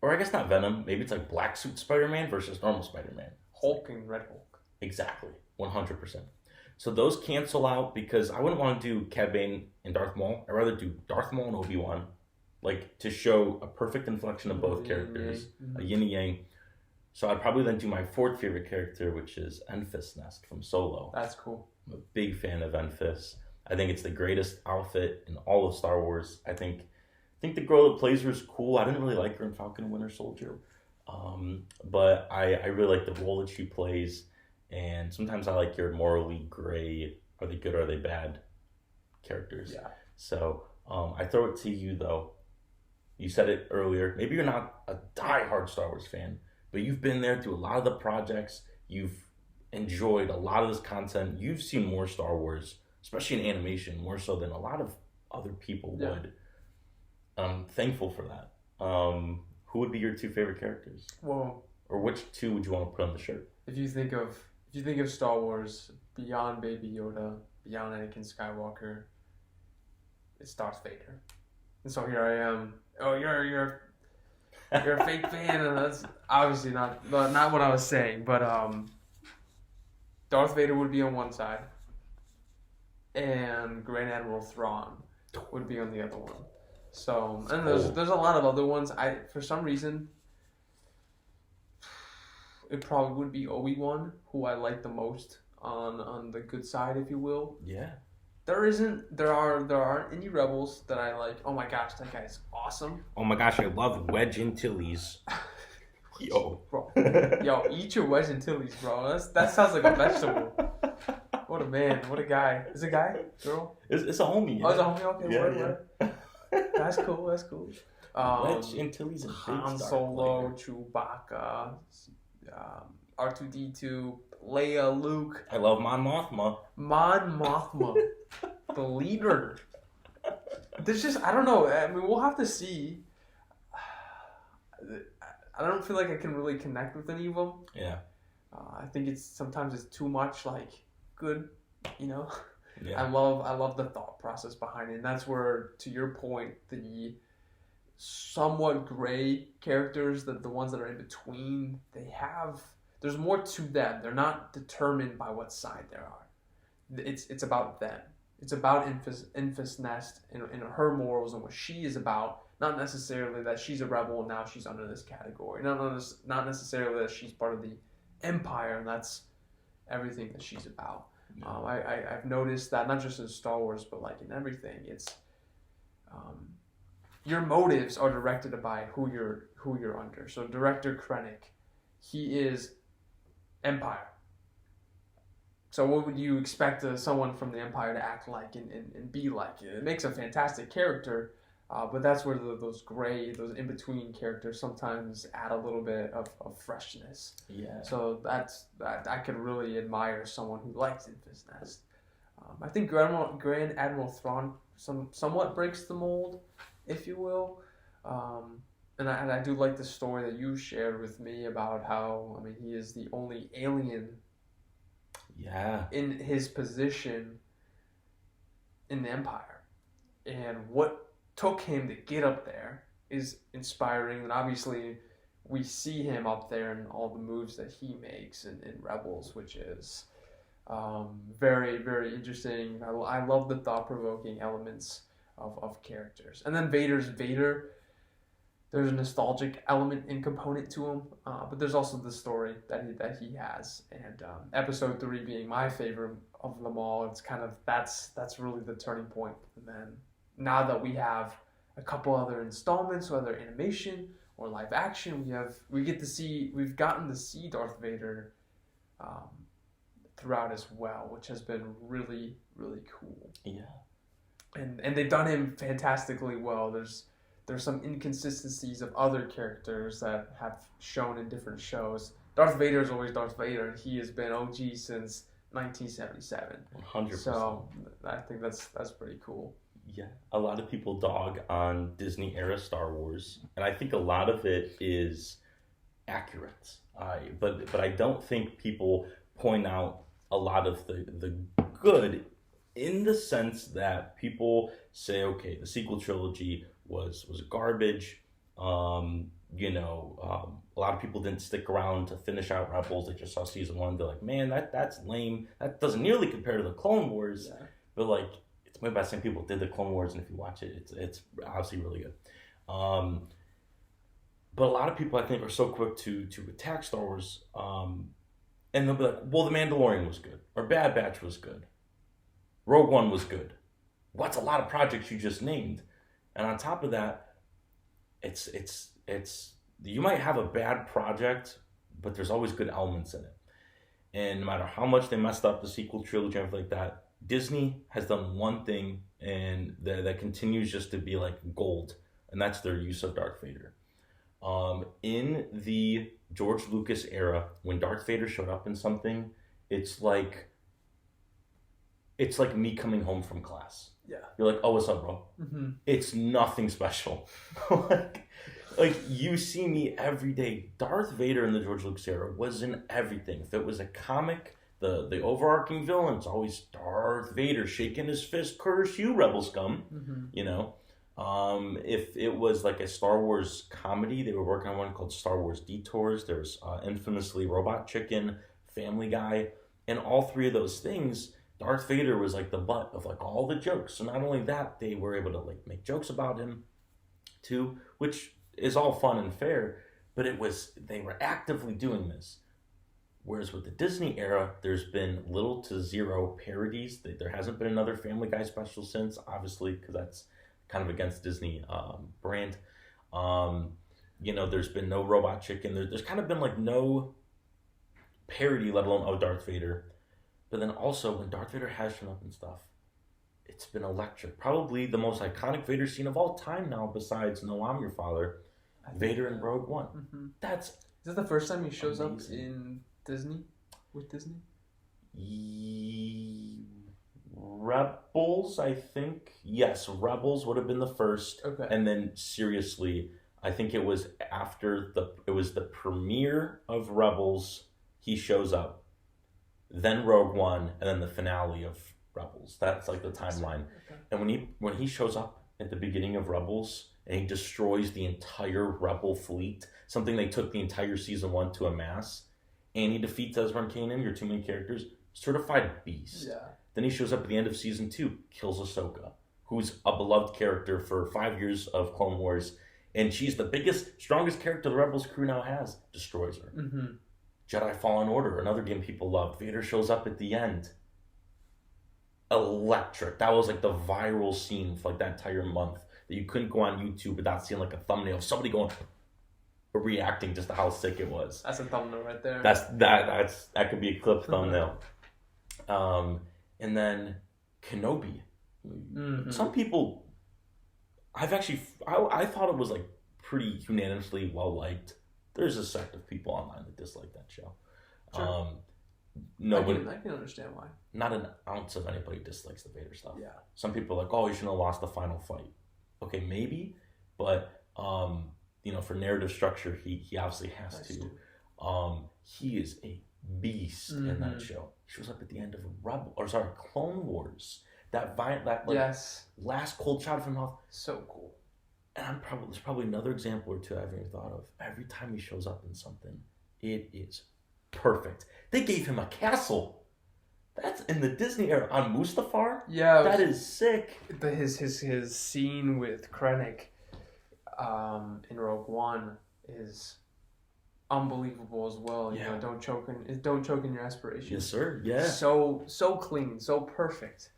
Or I guess not Venom. Maybe it's like Black Suit Spider-Man versus normal Spider-Man. Hulk and Red Hulk. Exactly, 100%. So those cancel out because I wouldn't want to do Cad Bane and Darth Maul. I'd rather do Darth Maul and Obi-Wan, like to show a perfect inflection of both characters, a yin and yang. So I'd probably then do my 4th favorite character, which is Enfys Nest from Solo. That's cool. I'm a big fan of Enfys. I think it's the greatest outfit in all of Star Wars. I think the girl that plays her is cool. I didn't really like her in Falcon and Winter Soldier. But I really like the role that she plays. And sometimes I like your morally gray, are they good or are they bad characters. Yeah. So I throw it to you, though. You said it earlier. Maybe you're not a diehard Star Wars fan, but you've been there through a lot of the projects. You've enjoyed a lot of this content. You've seen more Star Wars, especially in animation, more so than a lot of other people would. I'm thankful for that. Who would be your 2 favorite characters? Well, or which 2 would you want to put on the shirt? If you think of Star Wars beyond Baby Yoda, beyond Anakin Skywalker, it's Darth Vader. And so here I am. Oh, you're a fake fan, and that's obviously not what I was saying. But Darth Vader would be on one side, and Grand Admiral Thrawn would be on the other one. So, and there's a lot of other ones. For some reason, it probably would be Obi-Wan, who I like the most on the good side, if you will. Yeah. There aren't any rebels that I like. Oh my gosh, that guy's awesome. Oh my gosh, I love Wedge Antilles. Yo. Bro. Yo, eat your Wedge Antilles, bro. That sounds like a vegetable. What a man. What a guy. Is it a guy? Girl? It's a homie. Oh, it's a homie? Okay, yeah, word. That's cool. Wedge Antilles and Han Solo, Chewbacca, R2-D2, Leia, Luke. I love Mon Mothma. The leader. There's just, I don't know. I mean, we'll have to see. I don't feel like I can really connect with any of them. Yeah. I think sometimes it's too much like good, you know. Yeah. I love the thought process behind it, and that's where, to your point, the somewhat gray characters, the ones that are in between, there's more to them. They're not determined by what side they are. It's about them. It's about Enfys Nest and her morals and what she is about. Not necessarily that she's a rebel and now she's under this category. Not necessarily that she's part of the Empire and that's everything that she's about. No. I've noticed that not just in Star Wars but like in everything. It's your motives are directed by who you're under. So Director Krennic, he is Empire. So what would you expect someone from the Empire to act like and be like? It makes a fantastic character, but that's where those in-between characters sometimes add a little bit of freshness. Yeah. So I could really admire someone who likes Enfys Nest. I think Grand Admiral Thrawn somewhat breaks the mold, if you will. I do like the story that you shared with me about how, I mean, he is the only alien in his position in the Empire. And what took him to get up there is inspiring. And obviously, we see him up there and all the moves that he makes in Rebels, which is very, very interesting. I love the thought-provoking elements of characters. And then Vader's Vader. There's a nostalgic element and component to him, but there's also the story that he has. And Episode 3 being my favorite of them all, it's kind of that's really the turning point. And then now that we have a couple other installments, whether animation or live action, we've gotten to see Darth Vader throughout as well, which has been really, really cool. Yeah. And they've done him fantastically well. There's some inconsistencies of other characters that have shown in different shows. Darth Vader is always Darth Vader, and he has been OG since 1977. 100%. So I think that's pretty cool. Yeah, a lot of people dog on Disney era Star Wars, and I think a lot of it is accurate. But I don't think people point out a lot of the good, in the sense that people say, okay, the sequel trilogy was garbage. A lot of people didn't stick around to finish out Rebels. They just saw season 1. They're like, man, that's lame. That doesn't nearly compare to the Clone Wars. Yeah. But like, it's made by the same people who did the Clone Wars, and if you watch it, it's obviously really good. But a lot of people, I think, are so quick to attack Star Wars, and they'll be like, well, The Mandalorian was good, or Bad Batch was good, Rogue One was good. What's a lot of projects you just named? And on top of that, it's you might have a bad project, but there's always good elements in it. And no matter how much they messed up the sequel trilogy and everything like that, Disney has done one thing, and that continues just to be like gold, and that's their use of Darth Vader. In the George Lucas era, when Darth Vader showed up in something, it's like me coming home from class. Yeah. You're like, oh, what's up, bro? Mm-hmm. It's nothing special. like you see me every day. Darth Vader in the George Lucas era was in everything. If it was a comic, the overarching villain's always Darth Vader shaking his fist, curse you, rebel scum. Mm-hmm. If it was like a Star Wars comedy, they were working on one called Star Wars Detours. There's infamously Robot Chicken, Family Guy, and all three of those things, Darth Vader was like the butt of like all the jokes. So not only that, they were able to like make jokes about him too, which is all fun and fair, but they were actively doing this. Whereas with the Disney era, there's been little to zero parodies. There hasn't been another Family Guy special since, obviously, because that's kind of against Disney brand. There's been no Robot Chicken. There's kind of been like no parody, let alone of Darth Vader. But then also, when Darth Vader has shown up and stuff, it's been electric. Probably the most iconic Vader scene of all time now, besides No, I'm Your Father, Vader in Rogue One. Mm-hmm. Is that the first time he shows up in Disney? With Disney? Rebels, I think. Yes, Rebels would have been the first. Okay. And then, seriously, I think it was after the premiere of Rebels, he shows up. Then Rogue One, and then the finale of Rebels. That's like the timeline. Okay. And when he shows up at the beginning of Rebels, and he destroys the entire Rebel fleet, something they took the entire season 1 to amass, and he defeats Ezra and Kanan, your two main characters, certified beast. Yeah. Then he shows up at the end of season 2, kills Ahsoka, who's a beloved character for 5 years of Clone Wars, and she's the biggest, strongest character the Rebels crew now has, destroys her. Mm-hmm. Jedi Fallen Order, another game people loved. Vader shows up at the end. Electric. That was like the viral scene for like that entire month. That you couldn't go on YouTube without seeing like a thumbnail of somebody going reacting just to how sick it was. That's a thumbnail right there. That could be a clip thumbnail. And then Kenobi. Mm-hmm. Some people, I thought it was like pretty unanimously well liked. There's a sect of people online that dislike that show. Sure. I can understand why. Not an ounce of anybody dislikes the Vader stuff. Yeah. Some people are like, oh, you shouldn't have lost the final fight. Okay, maybe, but the for narrative structure, he obviously has to. He is a beast in that show. He shows up at the end of Clone Wars. That last cold shot from off. So cool. And there's probably another example or two I haven't even thought of. Every time he shows up in something, it is perfect. They gave him a castle. That's in the Disney era on Mustafar. Yeah, that is sick. His scene with Krennic, in Rogue One is unbelievable as well. You know, don't choke in your aspirations. Yes, sir. Yeah. So clean, so perfect.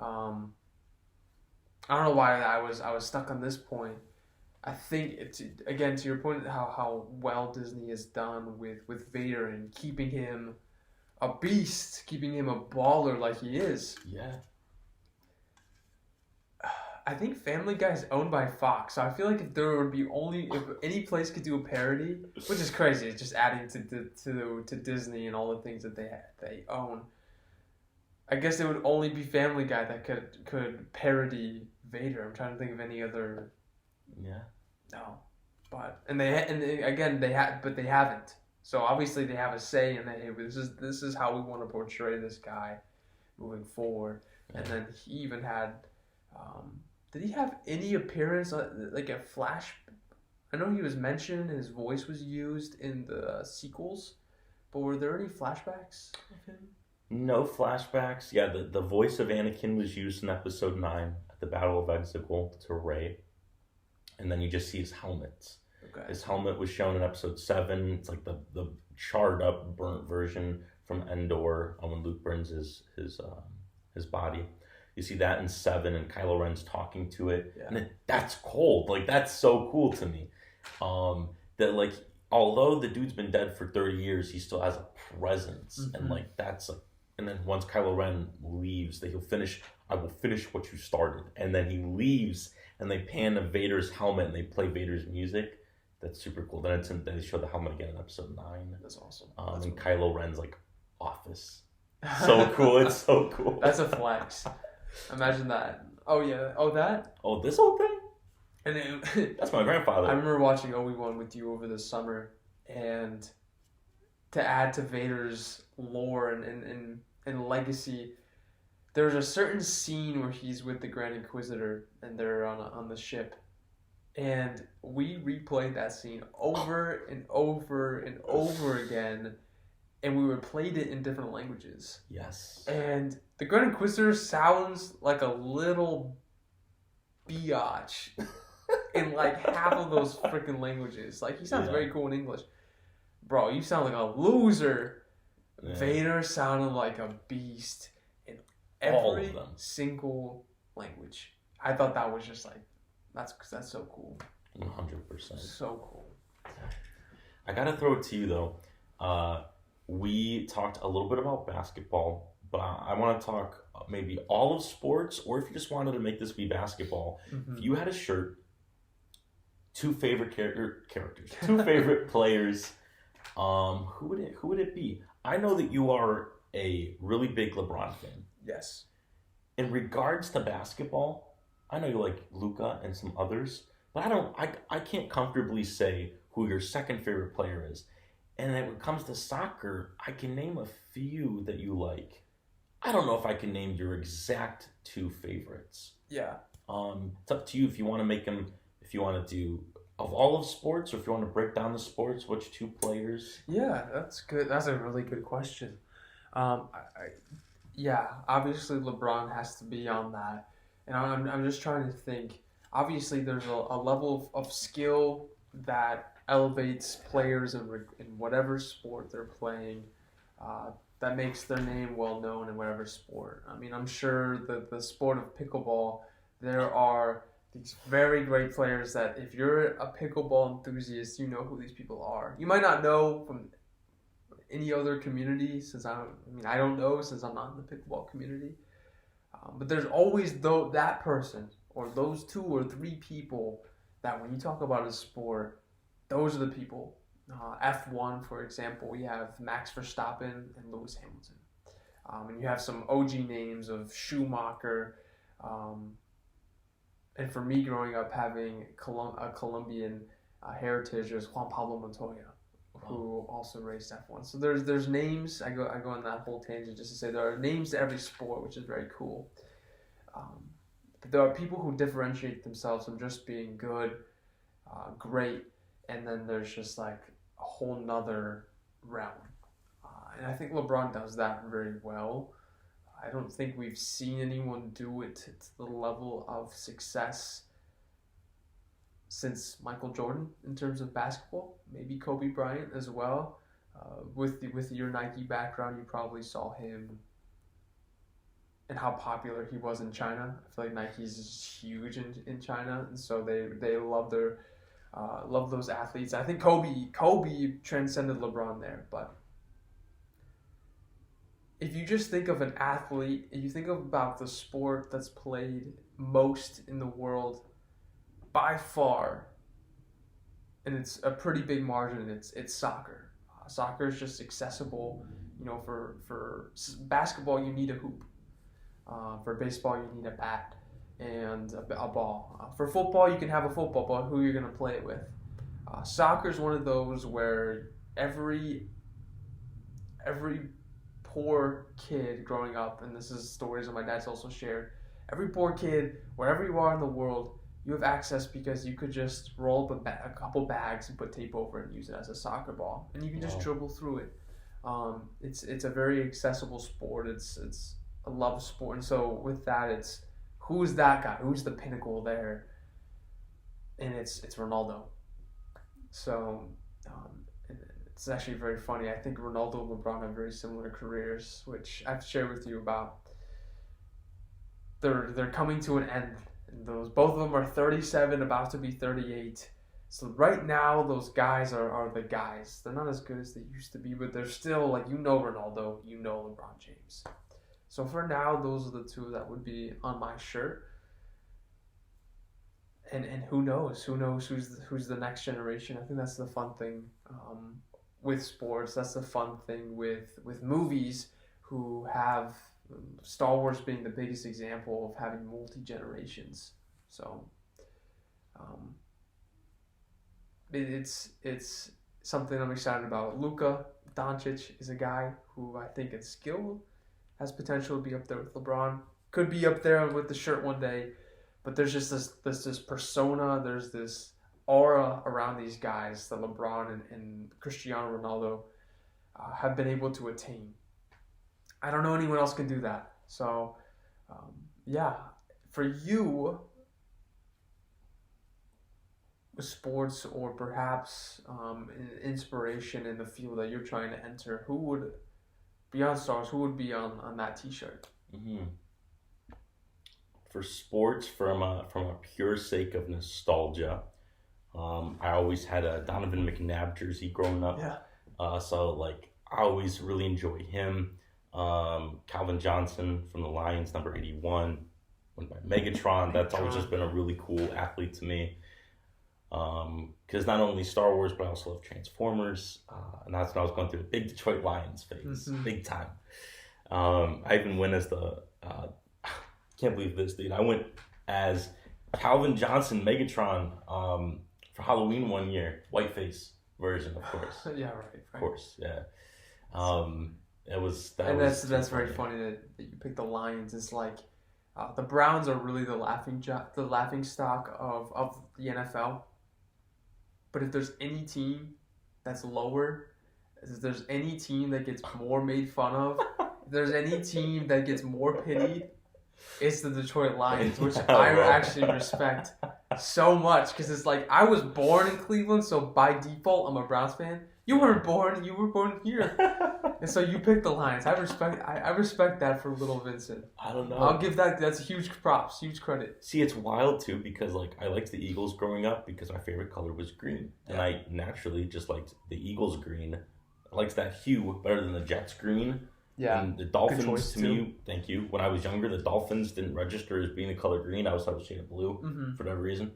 I don't know why I was stuck on this point. I think it's, again, to your point, how well Disney has done with Vader and keeping him a beast, keeping him a baller like he is. Yeah. I think Family Guy is owned by Fox, so I feel like if any place could do a parody, which is crazy, it's just adding to Disney and all the things that they own. I guess it would only be Family Guy that could parody Vader. I'm trying to think of any other. Yeah. No, but they haven't. So obviously they have a say in that. Hey, this is how we want to portray this guy moving forward. Yeah. And then he even had. Did he have any appearance like a flash? I know he was mentioned. His voice was used in the sequels, but were there any flashbacks of him? No flashbacks. Yeah, the voice of Anakin was used in Episode 9 at the Battle of Exegol to Rey. And then you just see his helmets. Okay. His helmet was shown in Episode 7. It's like the charred up, burnt version from Endor when Luke burns his body. You see that in 7, and Kylo Ren's talking to it. Yeah. And that's cold. Like, that's so cool to me. That, like, although the dude's been dead for 30 years, he still has a presence. Mm-hmm. And, like, that's like... And then once Kylo Ren leaves, I will finish what you started. And then he leaves, and they pan to Vader's helmet, and they play Vader's music. That's super cool. Then they show the helmet again in Episode 9. That's awesome. And Kylo Ren's, like, office. So cool. It's so cool. That's a flex. Imagine that. Oh, yeah. Oh, that? Oh, this whole thing? And that's my grandfather. I remember watching Obi-Wan with you over the summer, and to add to Vader's lore and legacy, there's a certain scene where he's with the Grand Inquisitor and they're on the ship, and we replayed that scene over and over and over again, and we played it in different languages. Yes. And the Grand Inquisitor sounds like a little biatch in like half of those freaking languages. Like, he sounds very cool in English. Bro, you sound like a loser. Yeah. Vader sounded like a beast in every single language. I thought that was just like, that's so cool. 100%. So cool. I gotta throw it to you though. We talked a little bit about basketball, but I want to talk maybe all of sports, or if you just wanted to make this be basketball. Mm-hmm. If you had a shirt, 2 favorite characters, 2 favorite players, who would it be? I know that you are a really big LeBron fan. Yes. In regards to basketball, I know you like Luka and some others, but I can't comfortably say who your second favorite player is. And when it comes to soccer, I can name a few that you like. I don't know if I can name your exact 2 favorites. Yeah. It's up to you if you want to make them, if you want to do of all of sports, or if you want to break down the sports, which 2 players? Yeah, that's good. That's a really good question. Obviously LeBron has to be on that. And I'm just trying to think. Obviously there's a level of skill that elevates players in whatever sport they're playing, that makes their name well known in whatever sport. I mean, I'm sure the sport of pickleball, there are these very great players that if you're a pickleball enthusiast, you know who these people are. You might not know from any other community, since I don't know, since I'm not in the pickleball community. But there's always that person or those 2 or 3 people that when you talk about a sport, those are the people. F1, for example, we have Max Verstappen and Lewis Hamilton. And you have some OG names of Schumacher. And for me growing up having a Colombian heritage. There's Juan Pablo Montoya, who also raced F1. So there's names. I go on that whole tangent just to say there are names to every sport, which is very cool. But there are people who differentiate themselves from just being good, great, and then there's just like a whole nother realm. And I think LeBron does that very well. I don't think we've seen anyone do it to the level of success since Michael Jordan in terms of basketball. Maybe Kobe Bryant as well. With your Nike background, you probably saw him and how popular he was in China. I feel like Nike's is huge in China, and so they love love those athletes. I think Kobe transcended LeBron there, but if you just think of an athlete, if you think about the sport that's played most in the world by far, and it's a pretty big margin, it's soccer. Soccer is just accessible. For basketball, you need a hoop. For baseball, you need a bat and a ball. For football, you can have a football ball. Who you're going to play it with? Soccer is one of those where every poor kid growing up, and this is stories that my dad's also shared, every poor kid, wherever you are in the world, you have access because you could just roll up a couple bags and put tape over it and use it as a soccer ball, and you can just dribble through it. It's a very accessible sport. It's a love sport, and so with that, it's who's that guy? Who's the pinnacle there? And it's Ronaldo. So it's actually very funny. I think Ronaldo and LeBron have very similar careers, which I've shared with you about. They're coming to an end. And both of them are 37, about to be 38. So right now, those guys are the guys. They're not as good as they used to be, but they're still like Ronaldo, LeBron James. So for now, those are the two that would be on my shirt. And who knows? Who knows who's the next generation? I think that's the fun thing with sports. That's the fun thing with movies, who have Star Wars being the biggest example of having multi-generations. So it's something I'm excited about. Luka Doncic is a guy who I think in skill has potential to be up there with LeBron. Could be up there with the shirt one day. But there's just this persona, there's this aura around these guys that LeBron and Cristiano Ronaldo have been able to attain. I don't know anyone else can do that. So, for you, sports or perhaps inspiration in the field that you're trying to enter, who would, beyond stars, who would be on that T-shirt? Mm-hmm. For sports, from a pure sake of nostalgia, I always had a Donovan McNabb jersey growing up. Yeah. So I always really enjoyed him. Calvin Johnson from the Lions, number 81, went by Megatron. That's always just been a really cool athlete to me. Because not only Star Wars, but I also love Transformers. And that's when I was going through a big Detroit Lions phase, big time. I even went as the... can't believe this, dude. I went as Calvin Johnson Megatron for Halloween one year. Whiteface version, of course. Yeah, right. Of course, yeah. That's very funny that you picked the Lions. It's like the Browns are really the laughing stock of the NFL. But if there's any team that's lower, if there's any team that gets more made fun of, if there's any team that gets more pitied, it's the Detroit Lions, which I actually respect so much, because it's like I was born in Cleveland, so by default I'm a Browns fan. You weren't born; you were born here, and so you picked the Lions. I respect that for little Vincent. I don't know. I'll give that's huge props, huge credit. See, it's wild too, because I liked the Eagles growing up because my favorite color was green, and I naturally just liked the Eagles green. I liked that hue better than the Jets green. Yeah, and the Dolphins, to me, thank you. When I was younger, the Dolphins didn't register as being the color green. I always thought it was shade of blue for whatever reason.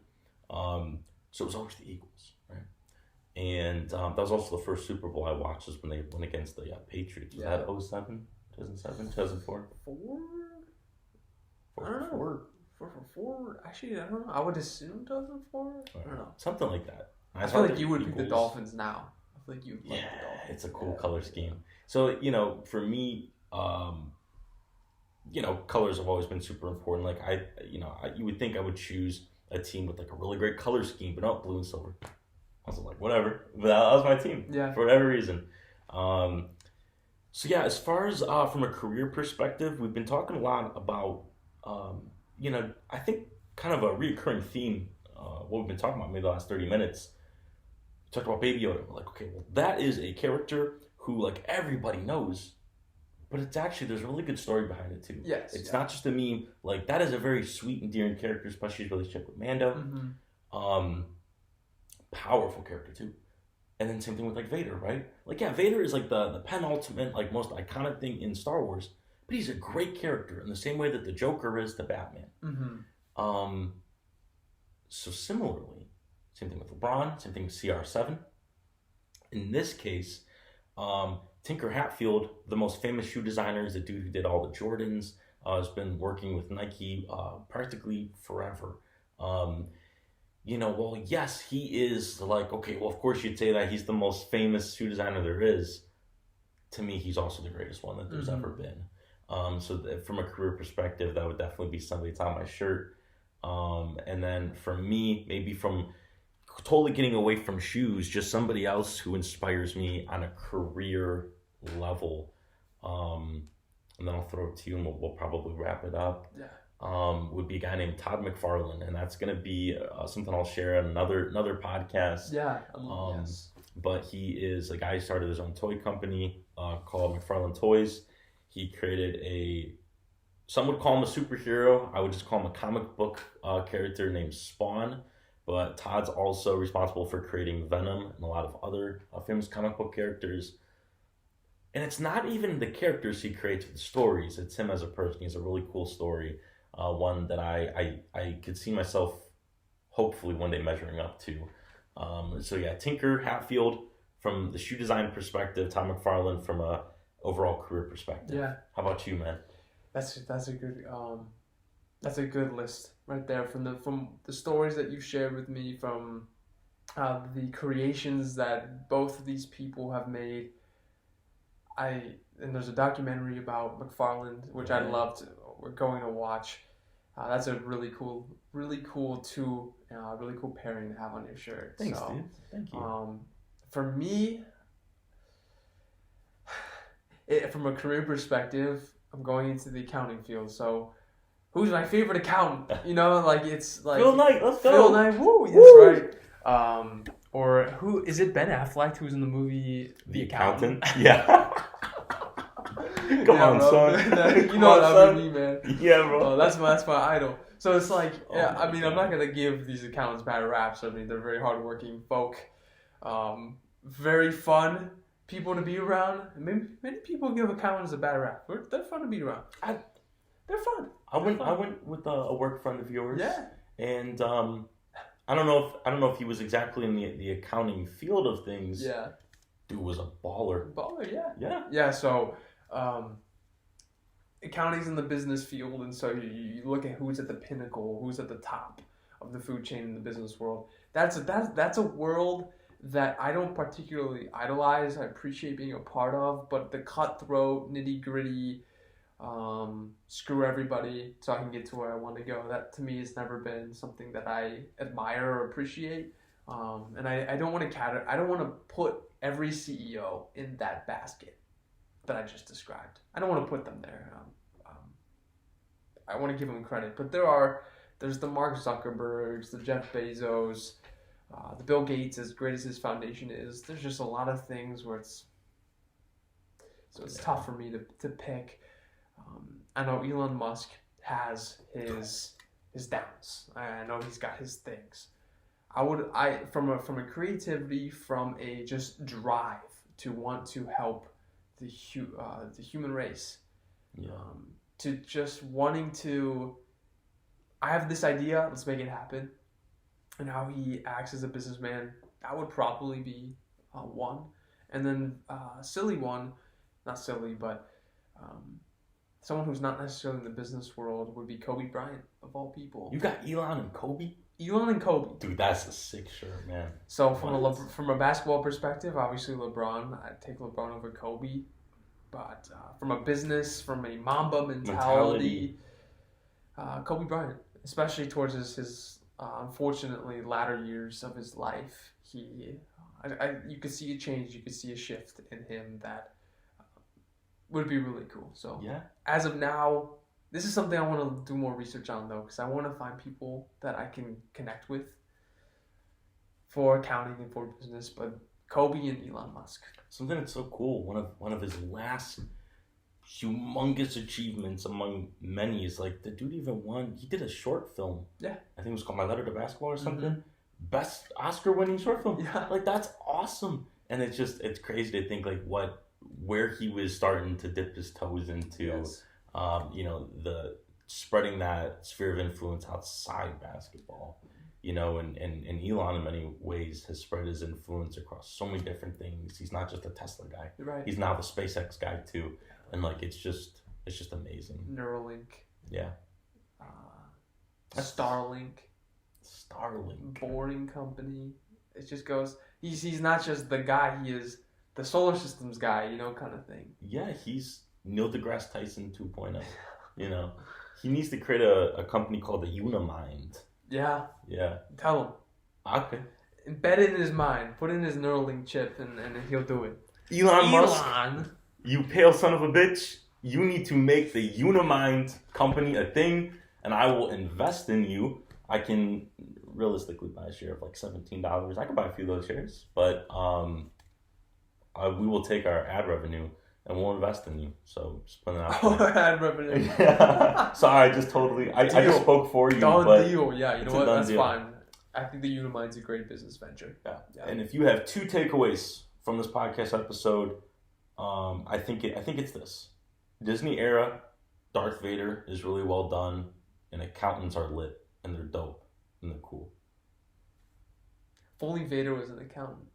So it was always the Eagles, right? And that was also the first Super Bowl I watched, was when they went against the Patriots. Was that 07, 2007, 2004? I don't know. Four. Actually, I don't know. I would assume 2004. I don't know. Something like that. I feel like you would pick the Dolphins now. I feel like you would like the Dolphins. It's a cool color scheme. So, for me, colors have always been super important. Like you would think I would choose a team with like a really great color scheme, but not blue and silver. I was like, whatever. But that was my team. Yeah. For whatever reason. So yeah, as far as from a career perspective, we've been talking a lot about, I think kind of a recurring theme. What we've been talking about maybe the last 30 minutes. We talked about Baby Yoda. We're like, okay, well, that is a character who like everybody knows. But it's actually, there's a really good story behind it, too. Yes. It's not just a meme. Like, that is a very sweet, endearing character, especially his relationship with Mando. Mm-hmm. Powerful character, too. And then same thing with, like, Vader, right? Like, yeah, Vader is, like, the penultimate, like, most iconic thing in Star Wars. But he's a great character in the same way that the Joker is to Batman. Mm-hmm. So, similarly, same thing with LeBron, same thing with CR7. In this case, Tinker Hatfield, the most famous shoe designer, is the dude who did all the Jordans, has been working with Nike practically forever. Well, yes, he is like, okay, well, of course you'd say that he's the most famous shoe designer there is. To me, he's also the greatest one that there's ever been. From a career perspective, that would definitely be somebody that's on my shirt. And then for me, maybe from totally getting away from shoes, just somebody else who inspires me on a career level. And then I'll throw it to you and we'll probably wrap it up. Yeah. Would be a guy named Todd McFarlane, and that's going to be something I'll share on another podcast. Yeah. Yes. But he is a guy who started his own toy company called McFarlane Toys. He created some would call him a superhero. I would just call him a comic book character named Spawn. But Todd's also responsible for creating Venom and a lot of other famous comic book characters. And it's not even the characters he creates with the stories. It's him as a person. He has a really cool story. One that I could see myself hopefully one day measuring up to. So yeah, Tinker Hatfield from the shoe design perspective, Todd McFarlane from a overall career perspective. Yeah. How about you, man? That's a good list right there from the stories that you've shared with me, from the creations that both of these people have made. And there's a documentary about McFarlane, which we're going to watch. That's a really cool really cool pairing to have on your shirt. Thanks, dude. Thank you. For me, from a career perspective, I'm going into the accounting field. So, who's my favorite accountant? It's like Phil Knight. Let's go. Phil Knight. Woo, that's right. Or who is it? Ben Affleck, who's in the movie The Accountant? Yeah. Come on, bro. son. You know what I mean, man. Yeah, bro. That's my idol. So it's like, I'm not gonna give these accountants bad raps. I mean, they're very hardworking folk, very fun people to be around. Many people give accountants a bad rap. They're fun to be around. They're fun. I went with a work friend of yours. Yeah. And I don't know if he was exactly in the accounting field of things. Yeah. Dude was a baller. Yeah. Yeah. Yeah. So, accounting's in the business field, and so you look at who's at the pinnacle, who's at the top of the food chain in the business world. That's a world that I don't particularly idolize. I appreciate being a part of, but the cutthroat, nitty gritty, screw everybody so I can get to where I want to go. That to me has never been something that I admire or appreciate. And I don't want to put every CEO in that basket that I just described. I don't want to put them there. I want to give them credit, but there's the Mark Zuckerbergs, the Jeff Bezos, the Bill Gates, as great as his foundation is. There's just a lot of things where it's tough for me to pick. I know Elon Musk has his downs. I know he's got his things. From a creativity, from a just drive to want to help the human race, to just wanting to, I have this idea, let's make it happen, and how he acts as a businessman, that would probably be someone who's not necessarily in the business world would be Kobe Bryant, of all people. You got Elon and Kobe? Elon and Kobe. Dude, that's a sick shirt, man. So from a basketball perspective, obviously LeBron. I'd take LeBron over Kobe. But from a business, from a Mamba mentality. Kobe Bryant, especially towards his unfortunately latter years of his life, you could see a change, you could see a shift in him that would be really cool. So yeah, as of now, this is something I want to do more research on though, because I want to find people that I can connect with for accounting and for business. But Kobe and Elon Musk. Something that's so cool. One of his last humongous achievements among many is like the dude even won. He did a short film. Yeah, I think it was called My Letter to Basketball or something. Mm-hmm. Best Oscar-winning short film. Yeah, like that's awesome. And it's crazy to think like where he was starting to dip his toes into. Yes. The spreading that sphere of influence outside basketball. And Elon in many ways has spread his influence across so many different things. He's not just a Tesla guy. Right. He's now the SpaceX guy too. And like it's just amazing. Neuralink. Yeah. Starlink. Boring company. It just goes. He's not just the guy. He is the solar systems guy. Kind of thing. Yeah, he's Neil deGrasse Tyson 2.0. He needs to create a company called the Unimind. Yeah. Yeah. Tell him. Okay. Embed it in his mind. Put in his Neuralink chip, and he'll do it. Elon Musk. You pale son of a bitch, you need to make the Unimind company a thing, and I will invest in you. I can realistically buy a share of like $17. I can buy a few of those shares, but we will take our ad revenue and we'll invest in you. So just putting it out there. Ad revenue. Yeah. Sorry, I just spoke for you. Done deal. Yeah, you know what? That's deal. Fine. I think the Unimind's a great business venture. Yeah. And if you have two takeaways from this podcast episode, I think it's this: Disney era Darth Vader is really well done, and accountants are lit and they're dope and they're cool. If only Vader was an accountant.